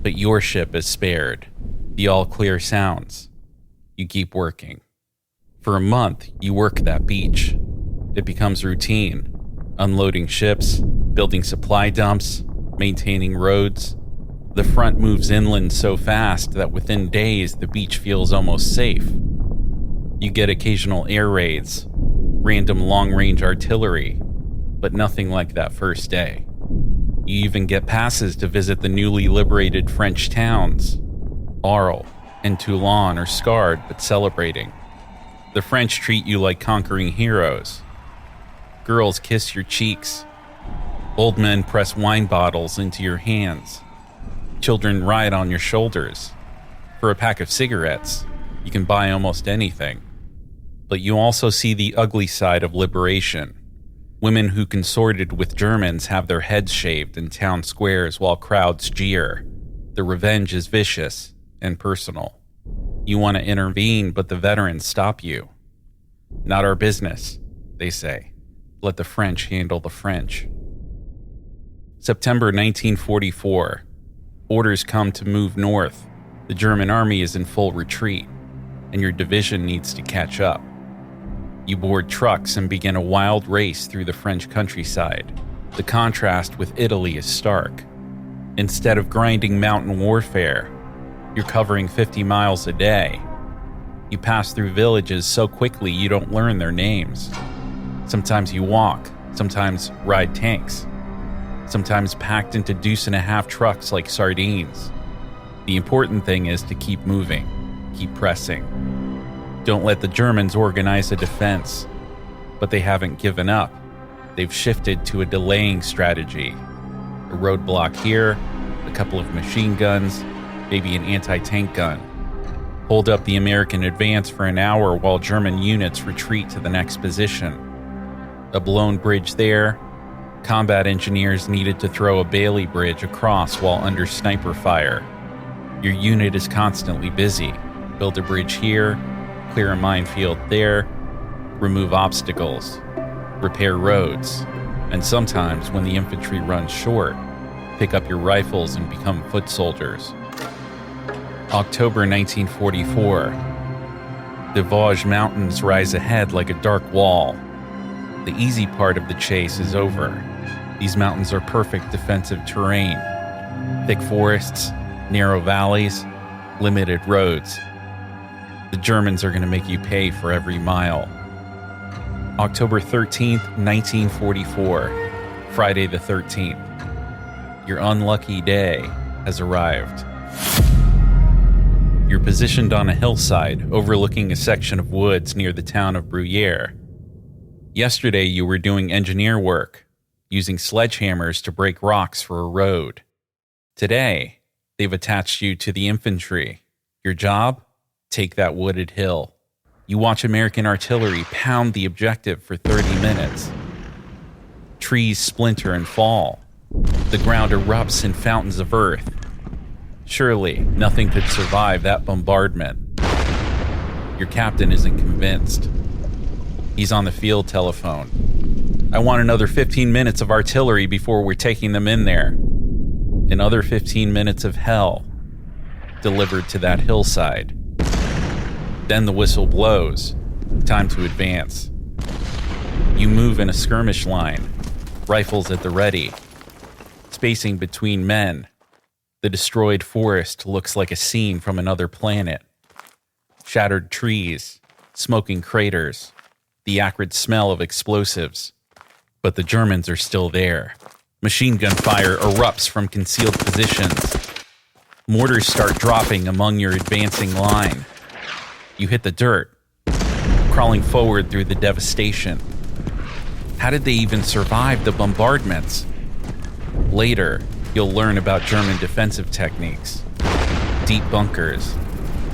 But your ship is spared. The all-clear sounds. You keep working. For a month, you work that beach. It becomes routine. Unloading ships, building supply dumps, maintaining roads. The front moves inland so fast that within days the beach feels almost safe. You get occasional air raids, random long-range artillery, but nothing like that first day. You even get passes to visit the newly liberated French towns. Arles and Toulon are scarred but celebrating. The French treat you like conquering heroes. Girls kiss your cheeks. Old men press wine bottles into your hands. Children ride on your shoulders. For a pack of cigarettes, you can buy almost anything. But you also see the ugly side of liberation. Women who consorted with Germans have their heads shaved in town squares while crowds jeer. The revenge is vicious and personal. You want to intervene, but the veterans stop you. Not our business, they say. Let the French handle the French. September 1944. Orders come to move north. The German army is in full retreat, and your division needs to catch up. You board trucks and begin a wild race through the French countryside. The contrast with Italy is stark. Instead of grinding mountain warfare, you're covering 50 miles a day. You pass through villages so quickly you don't learn their names. Sometimes you walk, sometimes ride tanks, sometimes packed into deuce-and-a-half trucks like sardines. The important thing is to keep moving, keep pressing. Don't let the Germans organize a defense, but they haven't given up. They've shifted to a delaying strategy. A roadblock here, a couple of machine guns, maybe an anti-tank gun. Hold up the American advance for an hour while German units retreat to the next position. A blown bridge there. Combat engineers needed to throw a Bailey bridge across while under sniper fire. Your unit is constantly busy. Build a bridge here, clear a minefield there, remove obstacles, repair roads, and sometimes when the infantry runs short, pick up your rifles and become foot soldiers. October 1944. The Vosges Mountains rise ahead like a dark wall. The easy part of the chase is over. These mountains are perfect defensive terrain. Thick forests, narrow valleys, limited roads. The Germans are going to make you pay for every mile. October 13th, 1944, Friday the 13th. Your unlucky day has arrived. You're positioned on a hillside overlooking a section of woods near the town of Bruyères. Yesterday you were doing engineer work, using sledgehammers to break rocks for a road. Today, they've attached you to the infantry. Your job? Take that wooded hill. You watch American artillery pound the objective for 30 minutes. Trees splinter and fall. The ground erupts in fountains of earth. Surely, nothing could survive that bombardment. Your captain isn't convinced. He's on the field telephone. I want another 15 minutes of artillery before we're taking them in there. Another 15 minutes of hell delivered to that hillside. Then the whistle blows. Time to advance. You move in a skirmish line, rifles at the ready. Spacing between men. The destroyed forest looks like a scene from another planet. Shattered trees, smoking craters, the acrid smell of explosives. But the Germans are still there. Machine gun fire erupts from concealed positions. Mortars start dropping among your advancing line. You hit the dirt, crawling forward through the devastation. How did they even survive the bombardments? Later, you'll learn about German defensive techniques. Deep bunkers,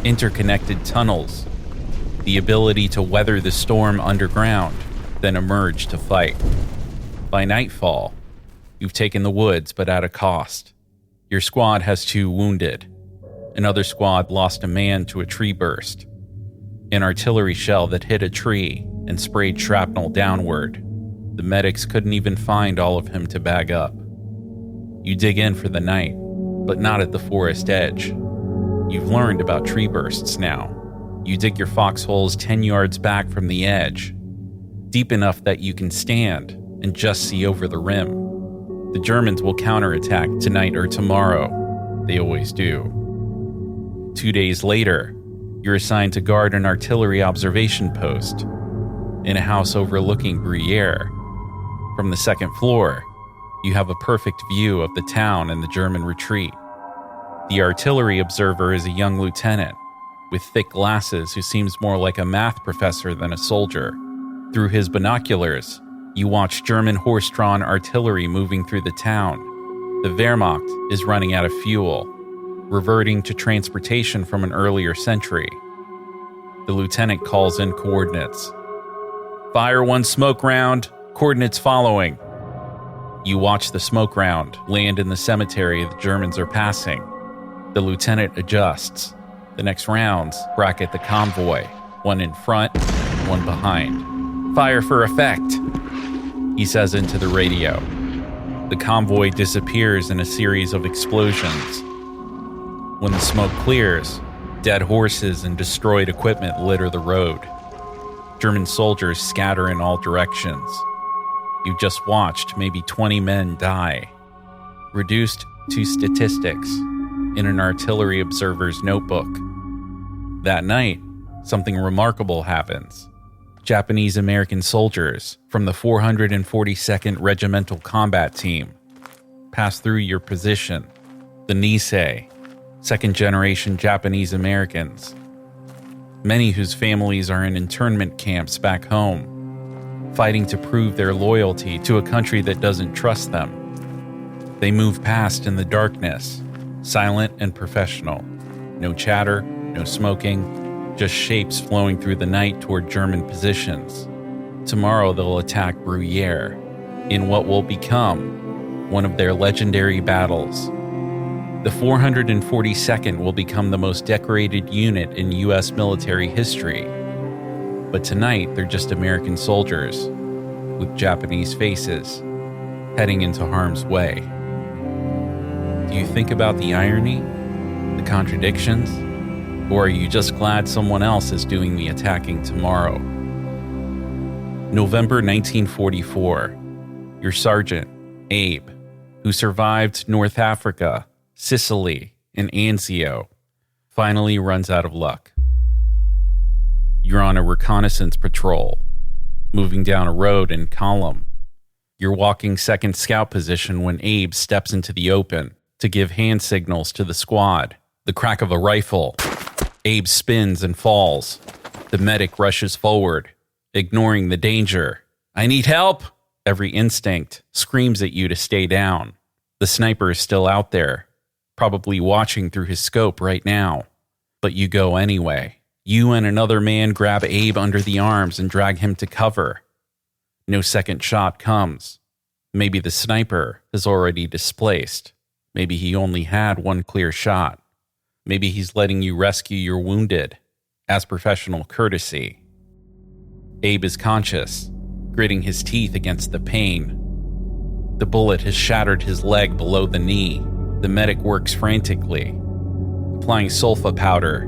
interconnected tunnels, the ability to weather the storm underground, then emerge to fight. By nightfall, you've taken the woods, but at a cost. Your squad has 2 wounded. Another squad lost a man to a tree burst. An artillery shell that hit a tree and sprayed shrapnel downward. The medics couldn't even find all of him to bag up. You dig in for the night, but not at the forest edge. You've learned about tree bursts now. You dig your foxholes 10 yards back from the edge, deep enough that you can stand and just see over the rim. The Germans will counterattack tonight or tomorrow. They always do. 2 days later, you're assigned to guard an artillery observation post in a house overlooking Gruyere. From the 2nd floor, you have a perfect view of the town and the German retreat. The artillery observer is a young lieutenant with thick glasses who seems more like a math professor than a soldier. Through his binoculars, you watch German horse-drawn artillery moving through the town. The Wehrmacht is running out of fuel, reverting to transportation from an earlier century. The lieutenant calls in coordinates. Fire 1 smoke round, coordinates following. You watch the smoke round land in the cemetery the Germans are passing. The lieutenant adjusts. The next rounds bracket the convoy, 1 in front, 1 behind. Fire for effect, he says into the radio. The convoy disappears in a series of explosions. When the smoke clears, dead horses and destroyed equipment litter the road. German soldiers scatter in all directions. You've just watched maybe 20 men die, reduced to statistics in an artillery observer's notebook. That night, something remarkable happens. Japanese American soldiers from the 442nd Regimental Combat Team pass through your position, the Nisei, second-generation Japanese Americans, many whose families are in internment camps back home, fighting to prove their loyalty to a country that doesn't trust them. They move past in the darkness, silent and professional. No chatter, no smoking, just shapes flowing through the night toward German positions. Tomorrow they'll attack Gruyere in what will become one of their legendary battles. The 442nd will become the most decorated unit in U.S. military history. But tonight, they're just American soldiers with Japanese faces heading into harm's way. Do you think about the irony, the contradictions, or are you just glad someone else is doing the attacking tomorrow? November 1944, your sergeant, Abe, who survived North Africa, Sicily, and Anzio, finally runs out of luck. You're on a reconnaissance patrol, moving down a road in column. You're walking second scout position when Abe steps into the open to give hand signals to the squad. The crack of a rifle. Abe spins and falls. The medic rushes forward, ignoring the danger. I need help! Every instinct screams at you to stay down. The sniper is still out there, probably watching through his scope right now. But you go anyway. You and another man grab Abe under the arms and drag him to cover. No second shot comes. Maybe the sniper is already displaced. Maybe he only had one clear shot. Maybe he's letting you rescue your wounded, as professional courtesy. Abe is conscious, gritting his teeth against the pain. The bullet has shattered his leg below the knee. The medic works frantically, applying sulfa powder,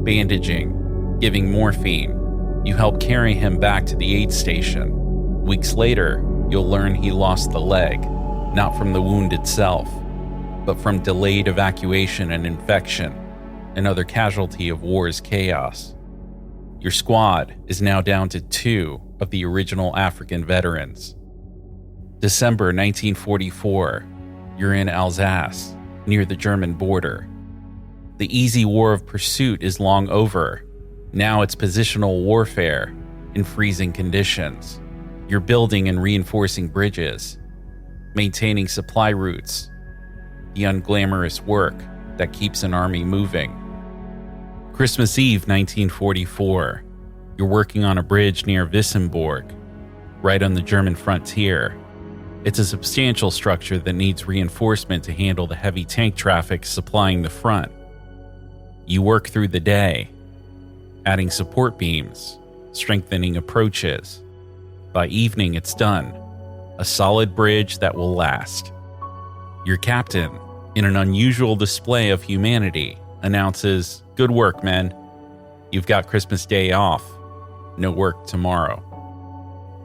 bandaging, giving morphine. You help carry him back to the aid station. Weeks later, you'll learn he lost the leg, not from the wound itself, but from delayed evacuation and infection, another casualty of war's chaos. Your squad is now down to 2 of the original African veterans. December 1944, you're in Alsace, near the German border. The easy war of pursuit is long over. Now it's positional warfare in freezing conditions. You're building and reinforcing bridges, maintaining supply routes, the unglamorous work that keeps an army moving. Christmas Eve 1944, you're working on a bridge near Wissembourg, right on the German frontier. It's a substantial structure that needs reinforcement to handle the heavy tank traffic supplying the front. You work through the day, adding support beams, strengthening approaches. By evening, it's done. A solid bridge that will last. Your captain, in an unusual display of humanity, announces, "Good work, men. You've got Christmas Day off. No work tomorrow."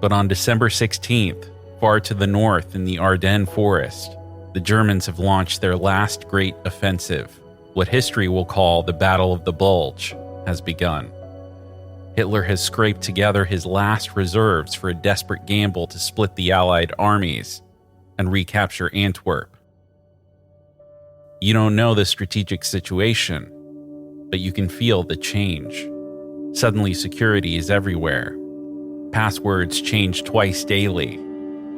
But on December 16th, far to the north in the Ardennes forest, the Germans have launched their last great offensive. What history will call the Battle of the Bulge has begun. Hitler has scraped together his last reserves for a desperate gamble to split the Allied armies and recapture Antwerp. You don't know the strategic situation, but you can feel the change. Suddenly, security is everywhere. Passwords change twice daily.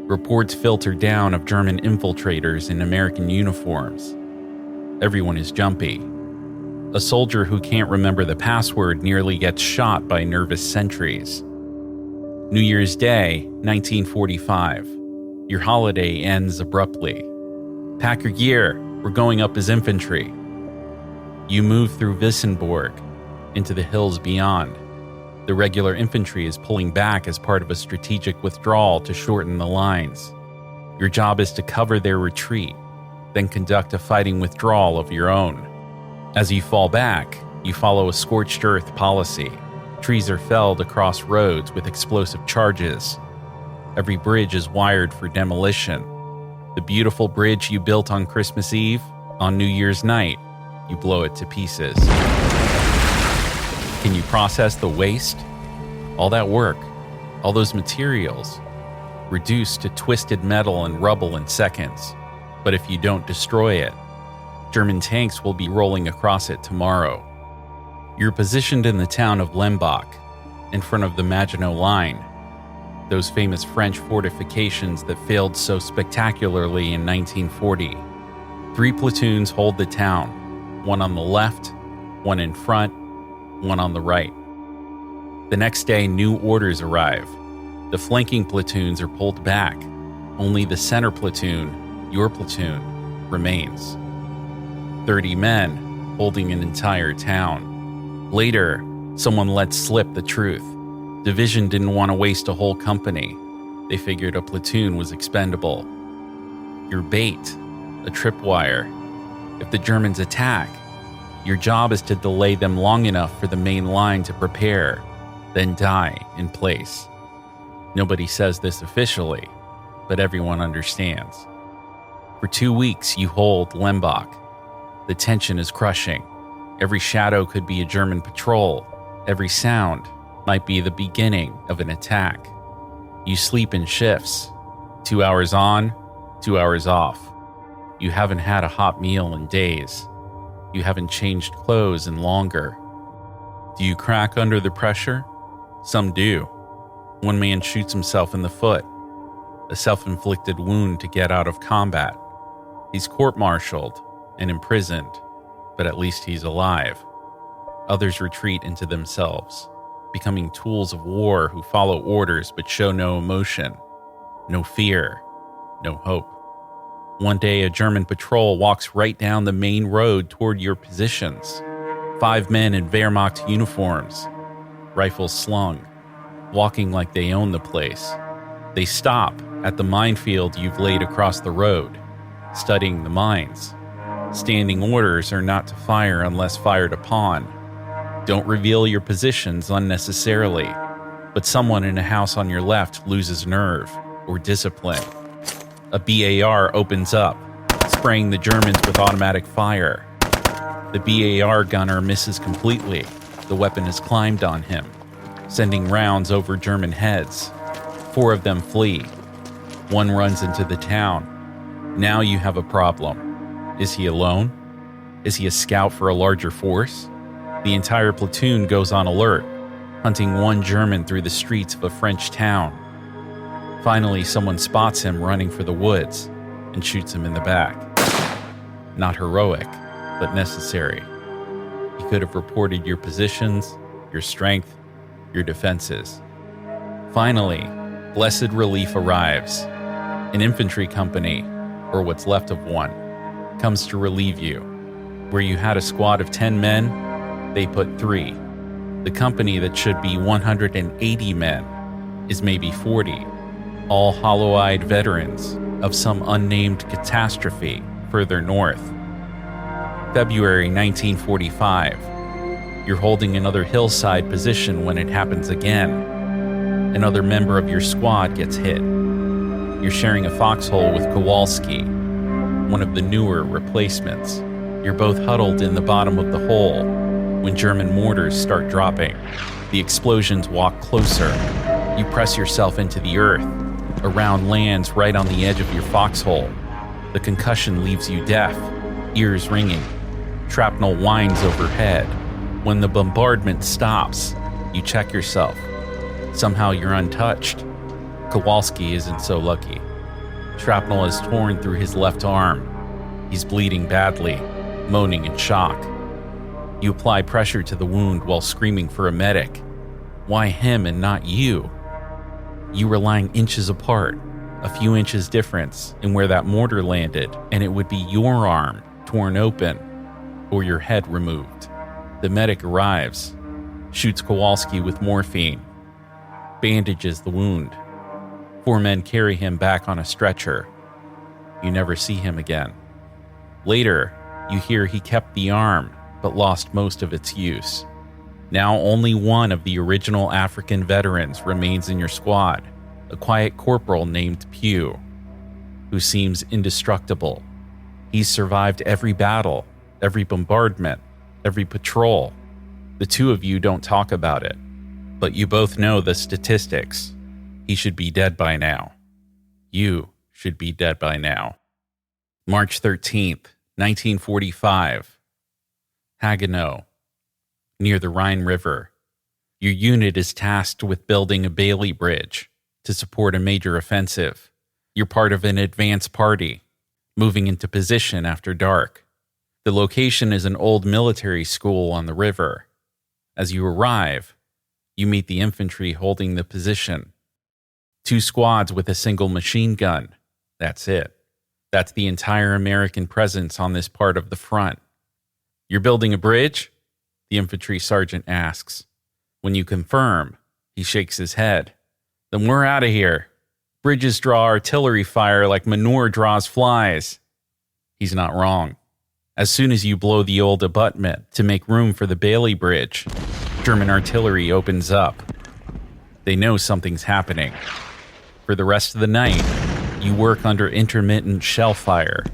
Reports filter down of German infiltrators in American uniforms. Everyone is jumpy. A soldier who can't remember the password nearly gets shot by nervous sentries. New Year's Day, 1945. Your holiday ends abruptly. Pack your gear, we're going up as infantry. You move through Wissembourg, into the hills beyond. The regular infantry is pulling back as part of a strategic withdrawal to shorten the lines. Your job is to cover their retreat, then conduct a fighting withdrawal of your own. As you fall back, you follow a scorched earth policy. Trees are felled across roads with explosive charges. Every bridge is wired for demolition. The beautiful bridge you built on Christmas Eve, on New Year's night, you blow it to pieces. Can you process the waste? All that work, all those materials, reduced to twisted metal and rubble in seconds. But if you don't destroy it, German tanks will be rolling across it tomorrow. You're positioned in the town of Lembach, in front of the Maginot Line, those famous French fortifications that failed so spectacularly in 1940. 3 platoons hold the town, one on the left, one in front, one on the right. The next day, new orders arrive. The flanking platoons are pulled back. Only the center platoon, your platoon, remains. 30 men holding an entire town. Later, someone let slip the truth. Division didn't want to waste a whole company. They figured a platoon was expendable. Your bait, a tripwire. If the Germans attack, your job is to delay them long enough for the main line to prepare, then die in place. Nobody says this officially, but everyone understands. For 2 weeks, you hold Lembach. The tension is crushing. Every shadow could be a German patrol. Every sound might be the beginning of an attack. You sleep in shifts. 2 hours on, 2 hours off. You haven't had a hot meal in days. You haven't changed clothes in longer. Do you crack under the pressure? Some do. One man shoots himself in the foot, a self-inflicted wound to get out of combat. He's court-martialed and imprisoned, but at least he's alive. Others retreat into themselves, becoming tools of war who follow orders but show no emotion, no fear, no hope. One day, a German patrol walks right down the main road toward your positions. 5 men in Wehrmacht uniforms, rifles slung, walking like they own the place. They stop at the minefield you've laid across the road, studying the mines. Standing orders are not to fire unless fired upon. Don't reveal your positions unnecessarily, but someone in a house on your left loses nerve or discipline. A BAR opens up, spraying the Germans with automatic fire. The BAR gunner misses completely. The weapon has climbed on him, sending rounds over German heads. 4 of them flee. 1 runs into the town. Now you have a problem. Is he alone? Is he a scout for a larger force? The entire platoon goes on alert, hunting 1 German through the streets of a French town. Finally, someone spots him running for the woods and shoots him in the back. Not heroic, but necessary. He could have reported your positions, your strength, your defenses. Finally, blessed relief arrives. An infantry company, or what's left of one, comes to relieve you. Where you had a squad of 10 men, they put 3. The company that should be 180 men is maybe 40, all hollow-eyed veterans of some unnamed catastrophe further north. February 1945. You're holding another hillside position when it happens again. Another member of your squad gets hit. You're sharing a foxhole with Kowalski, one of the newer replacements. You're both huddled in the bottom of the hole when German mortars start dropping. The explosions walk closer. You press yourself into the earth. A round lands right on the edge of your foxhole. The concussion leaves you deaf, ears ringing. Shrapnel whines overhead. When the bombardment stops, you check yourself. Somehow you're untouched. Kowalski isn't so lucky. Shrapnel has torn through his left arm. He's bleeding badly, moaning in shock. You apply pressure to the wound while screaming for a medic. Why him and not you? You were lying inches apart, a few inches difference in where that mortar landed, and it would be your arm torn open or your head removed. The medic arrives, shoots Kowalski with morphine, bandages the wound. 4 men carry him back on a stretcher. You never see him again. Later, you hear he kept the arm, but lost most of its use. Now only one of the original African veterans remains in your squad, a quiet corporal named Pugh, who seems indestructible. He's survived every battle, every bombardment, every patrol. The 2 of you don't talk about it, but you both know the statistics. He should be dead by now. You should be dead by now. March 13th, 1945. Haguenau, near the Rhine River. Your unit is tasked with building a Bailey Bridge to support a major offensive. You're part of an advance party, moving into position after dark. The location is an old military school on the river. As you arrive, you meet the infantry holding the position. 2 squads with a single machine gun. That's it. That's the entire American presence on this part of the front. You're building a bridge? The infantry sergeant asks. When you confirm, he shakes his head. Then we're out of here. Bridges draw artillery fire like manure draws flies. He's not wrong. As soon as you blow the old abutment to make room for the Bailey Bridge, German artillery opens up. They know something's happening. For the rest of the night, you work under intermittent shell fire,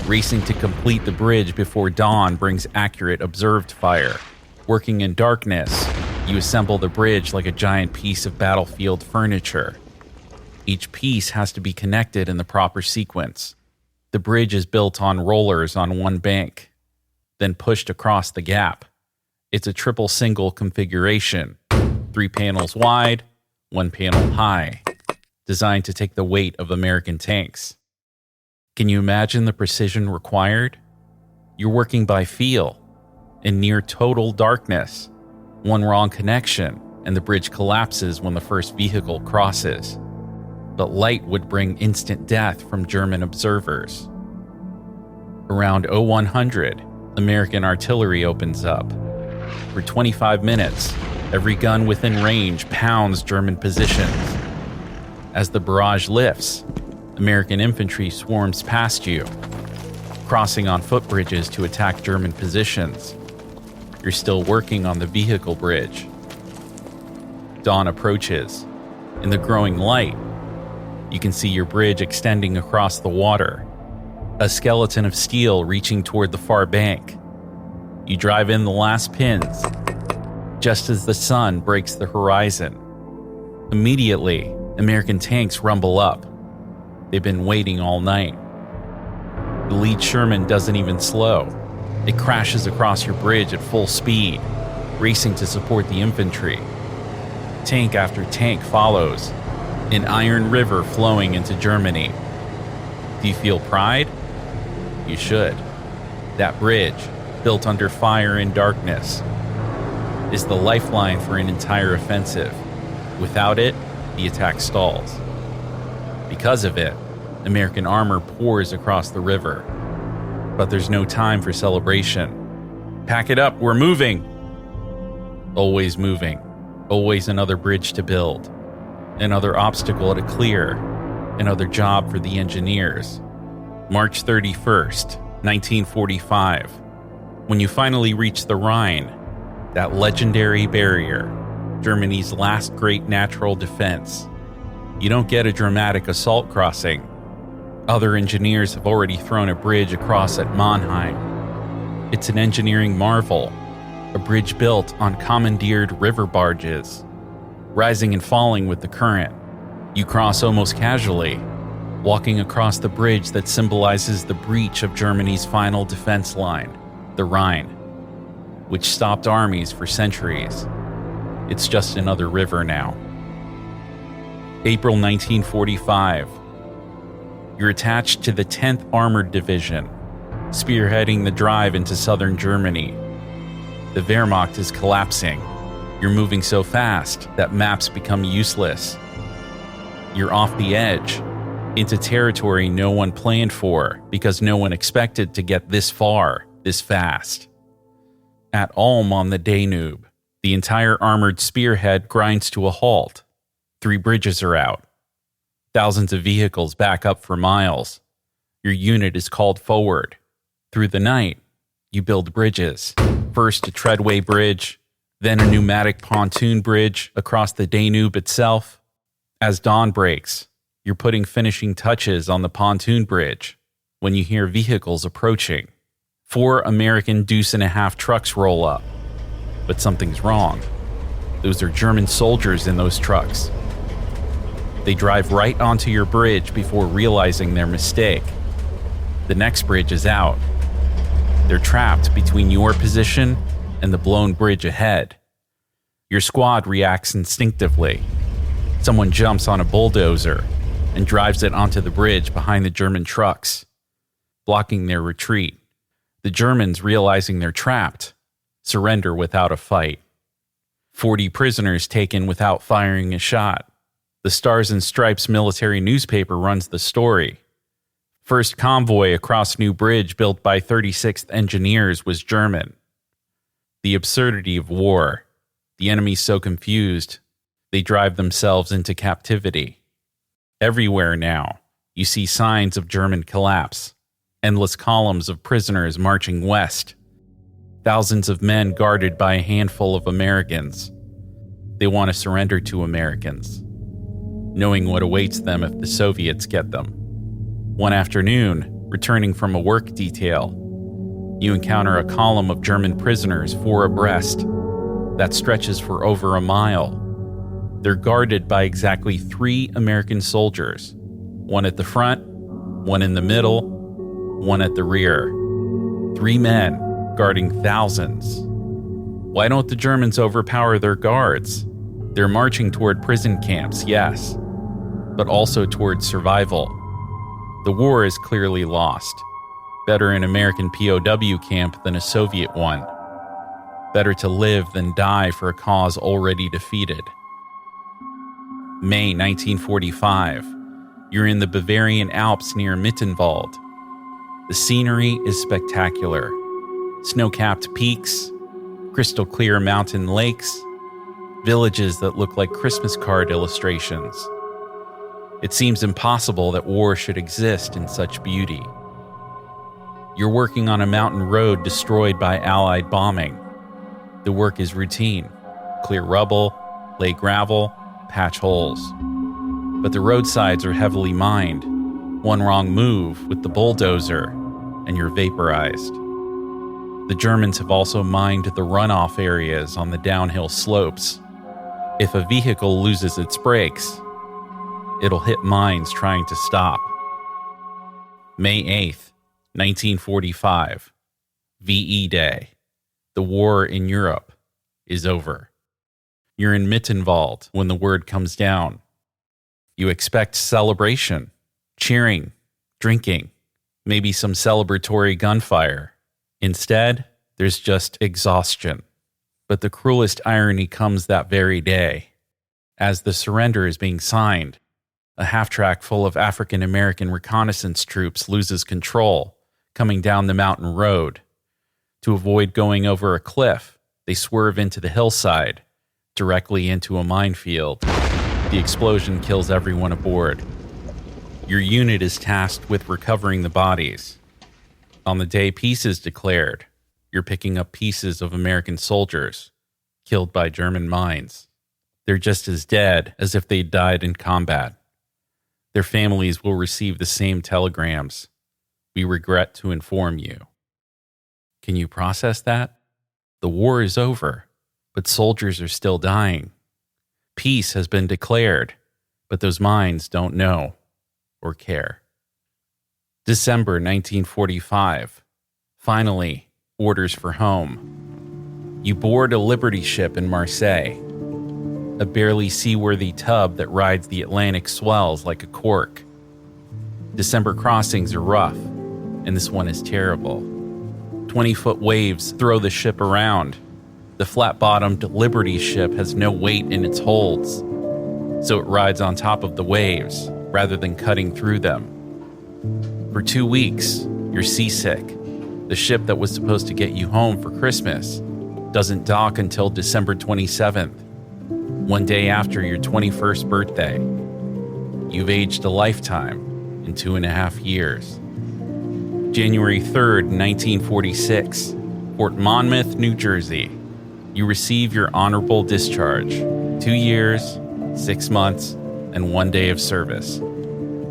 racing to complete the bridge before dawn brings accurate observed fire. Working in darkness, you assemble the bridge like a giant piece of battlefield furniture. Each piece has to be connected in the proper sequence. The bridge is built on rollers on one bank, then pushed across the gap. It's a triple single configuration, 3 panels wide, 1 panel high, designed to take the weight of American tanks. Can you imagine the precision required? You're working by feel, in near total darkness. One wrong connection, and the bridge collapses when the first vehicle crosses. But light would bring instant death from German observers. Around 0100, American artillery opens up. For 25 minutes, every gun within range pounds German positions. As the barrage lifts, American infantry swarms past you, crossing on footbridges to attack German positions. You're still working on the vehicle bridge. Dawn approaches. In the growing light, you can see your bridge extending across the water, a skeleton of steel reaching toward the far bank. You drive in the last pins, just as the sun breaks the horizon. Immediately, American tanks rumble up. They've been waiting all night. The lead Sherman doesn't even slow. It crashes across your bridge at full speed, racing to support the infantry. Tank after tank follows, an iron river flowing into Germany. Do you feel pride? You should. That bridge, built under fire and darkness, is the lifeline for an entire offensive. Without it, the attack stalls. Because of it, American armor pours across the river. But there's no time for celebration. Pack it up, we're moving! Always moving. Always another bridge to build. Another obstacle to clear. Another job for the engineers. March 31st, 1945. When you finally reach the Rhine, that legendary barrier, Germany's last great natural defense, you don't get a dramatic assault crossing. Other engineers have already thrown a bridge across at Mannheim. It's an engineering marvel, a bridge built on commandeered river barges, rising and falling with the current. You cross almost casually, walking across the bridge that symbolizes the breach of Germany's final defense line, the Rhine, which stopped armies for centuries. It's just another river now. April 1945. You're attached to the 10th Armored Division, spearheading the drive into southern Germany. The Wehrmacht is collapsing. You're moving so fast that maps become useless. You're off the edge, into territory no one planned for because no one expected to get this far, this fast. At Ulm on the Danube, the entire armored spearhead grinds to a halt. 3 bridges are out. Thousands of vehicles back up for miles. Your unit is called forward. Through the night, you build bridges. First a treadway bridge, then a pneumatic pontoon bridge across the Danube itself. As dawn breaks, you're putting finishing touches on the pontoon bridge when you hear vehicles approaching. 4 American deuce-and-a-half trucks roll up. But something's wrong. Those are German soldiers in those trucks. They drive right onto your bridge before realizing their mistake. The next bridge is out. They're trapped between your position and the blown bridge ahead. Your squad reacts instinctively. Someone jumps on a bulldozer and drives it onto the bridge behind the German trucks, blocking their retreat. The Germans, realizing they're trapped, surrender without a fight. 40 prisoners taken without firing a shot. The Stars and Stripes military newspaper runs the story. First convoy across new bridge built by 36th Engineers was German. The absurdity of war. The enemy so confused, they drive themselves into captivity. Everywhere now, you see signs of German collapse. Endless columns of prisoners marching west. Thousands of men guarded by a handful of Americans. They want to surrender to Americans, knowing what awaits them if the Soviets get them. One afternoon, returning from a work detail, you encounter a column of German prisoners 4 abreast that stretches for over a mile. They're guarded by exactly 3 American soldiers, 1 at the front, 1 in the middle, 1 at the rear. 3 men guarding thousands. Why don't the Germans overpower their guards? They're marching toward prison camps, yes, but also toward survival. The war is clearly lost. Better an American POW camp than a Soviet one. Better to live than die for a cause already defeated. May 1945. You're in the Bavarian Alps near Mittenwald. The scenery is spectacular. Snow-capped peaks, crystal clear mountain lakes, villages that look like Christmas card illustrations. It seems impossible that war should exist in such beauty. You're working on a mountain road destroyed by Allied bombing. The work is routine. Clear rubble, lay gravel, patch holes. But the roadsides are heavily mined. One wrong move with the bulldozer, and you're vaporized. The Germans have also mined the runoff areas on the downhill slopes. If a vehicle loses its brakes, it'll hit mines trying to stop. May 8th, 1945. VE Day. The war in Europe is over. You're in Mittenwald when the word comes down. You expect celebration, cheering, drinking, maybe some celebratory gunfire. Instead, there's just exhaustion. But the cruelest irony comes that very day. As the surrender is being signed, A half-track full of African American reconnaissance troops loses control, coming down the mountain road. To avoid going over a cliff, they swerve into the hillside, directly into a minefield. The explosion kills everyone aboard. Your unit is tasked with recovering the bodies. On the day peace is declared, you're picking up pieces of American soldiers killed by German mines. They're just as dead as if they'd died in combat. Their families will receive the same telegrams. We regret to inform you. Can you process that? The war is over, but soldiers are still dying. Peace has been declared, but those mines don't know or care. December 1945. Finally, orders for home. You board a Liberty ship in Marseille, a barely seaworthy tub that rides the Atlantic swells like a cork. December crossings are rough, and this one is terrible. 20-foot waves throw the ship around. The flat-bottomed Liberty ship has no weight in its holds, so it rides on top of the waves rather than cutting through them. For 2 weeks, you're seasick. The ship that was supposed to get you home for Christmas doesn't dock until December 27th, one day after your 21st birthday. You've aged a lifetime in 2.5 years. January 3rd, 1946, Fort Monmouth, New Jersey. You receive your honorable discharge, 2 years, 6 months, and 1 day of service.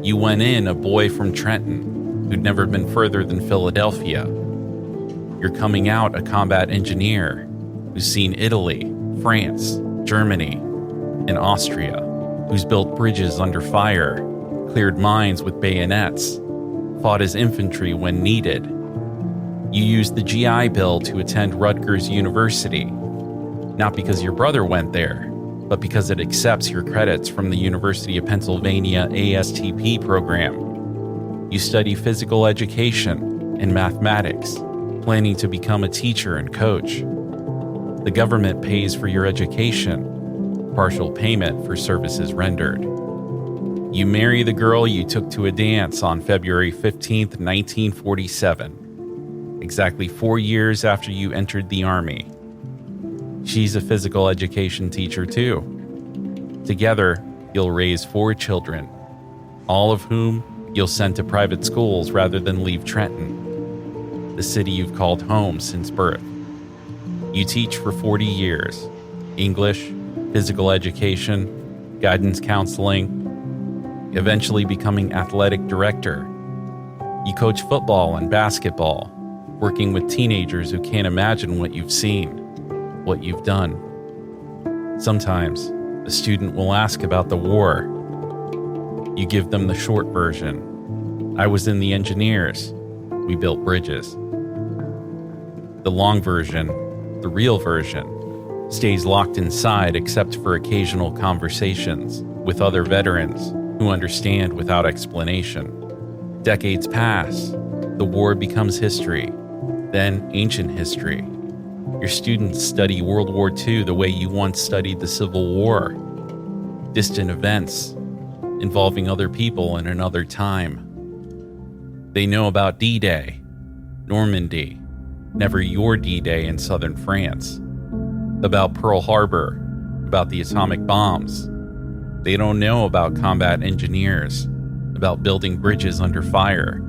You went in a boy from Trenton who'd never been further than Philadelphia. You're coming out a combat engineer who's seen Italy, France, Germany, and Austria, who's built bridges under fire, cleared mines with bayonets, fought as infantry when needed. You used the GI Bill to attend Rutgers University, not because your brother went there, but because it accepts your credits from the University of Pennsylvania ASTP program. You study physical education and mathematics, planning to become a teacher and coach. The government pays for your education, partial payment for services rendered. You marry the girl you took to a dance on February 15th, 1947, exactly 4 years after you entered the Army. She's a physical education teacher too. Together, you'll raise 4 children, all of whom you'll send to private schools rather than leave Trenton, the city you've called home since birth. You teach for 40 years, English, physical education, guidance counseling, eventually becoming athletic director. You coach football and basketball, working with teenagers who can't imagine what you've seen, what you've done. Sometimes, a student will ask about the war. You give them the short version. I was in the engineers. We built bridges. The long version, the real version, stays locked inside except for occasional conversations with other veterans who understand without explanation. Decades pass. The war becomes history, then ancient history. Your students study World War II the way you once studied the Civil War. Distant events involving other people in another time. They know about D-Day, Normandy, never your D-Day in southern France. About Pearl Harbor, about the atomic bombs. They don't know about combat engineers, about building bridges under fire,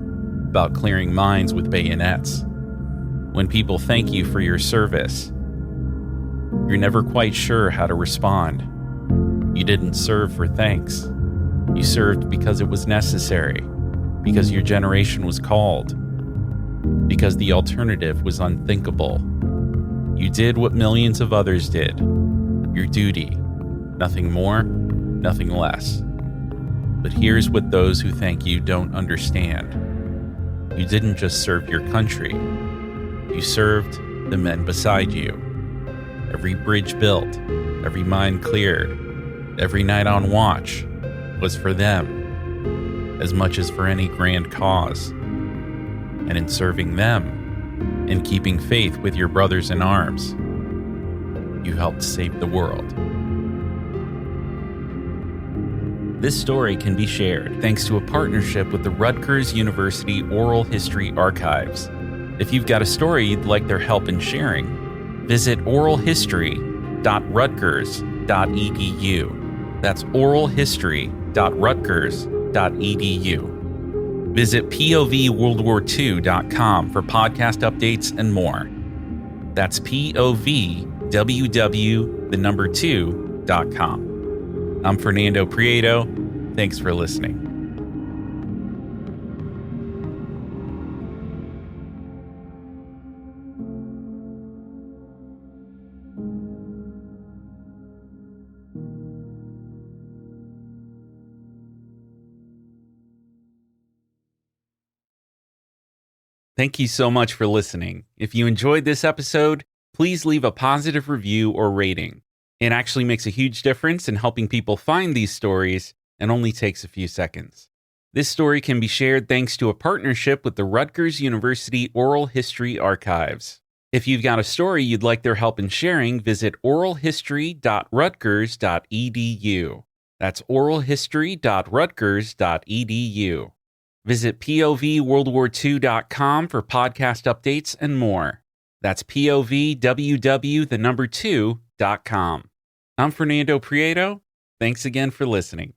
about clearing mines with bayonets. When people thank you for your service, you're never quite sure how to respond. You didn't serve for thanks. You served because it was necessary, because your generation was called, because the alternative was unthinkable. You did what millions of others did, your duty, nothing more, nothing less. But here's what those who thank you don't understand. You didn't just serve your country, you served the men beside you. Every bridge built, every mine cleared, every night on watch was for them, as much as for any grand cause. And in serving them, and keeping faith with your brothers in arms, you helped save the world. This story can be shared thanks to a partnership with the Rutgers University Oral History Archives. If you've got a story you'd like their help in sharing, visit oralhistory.rutgers.edu. That's oralhistory.rutgers.edu. Visit povworldwar2.com for podcast updates and more. That's povww2.com. I'm Fernando Prieto. Thanks for listening. Thank you so much for listening. If you enjoyed this episode, please leave a positive review or rating. It actually makes a huge difference in helping people find these stories and only takes a few seconds. This story can be shared thanks to a partnership with the Rutgers University Oral History Archives. If you've got a story you'd like their help in sharing, visit oralhistory.rutgers.edu. That's oralhistory.rutgers.edu. Visit povworldwar2.com for podcast updates and more. That's povww2.com. I'm Fernando Prieto. Thanks again for listening.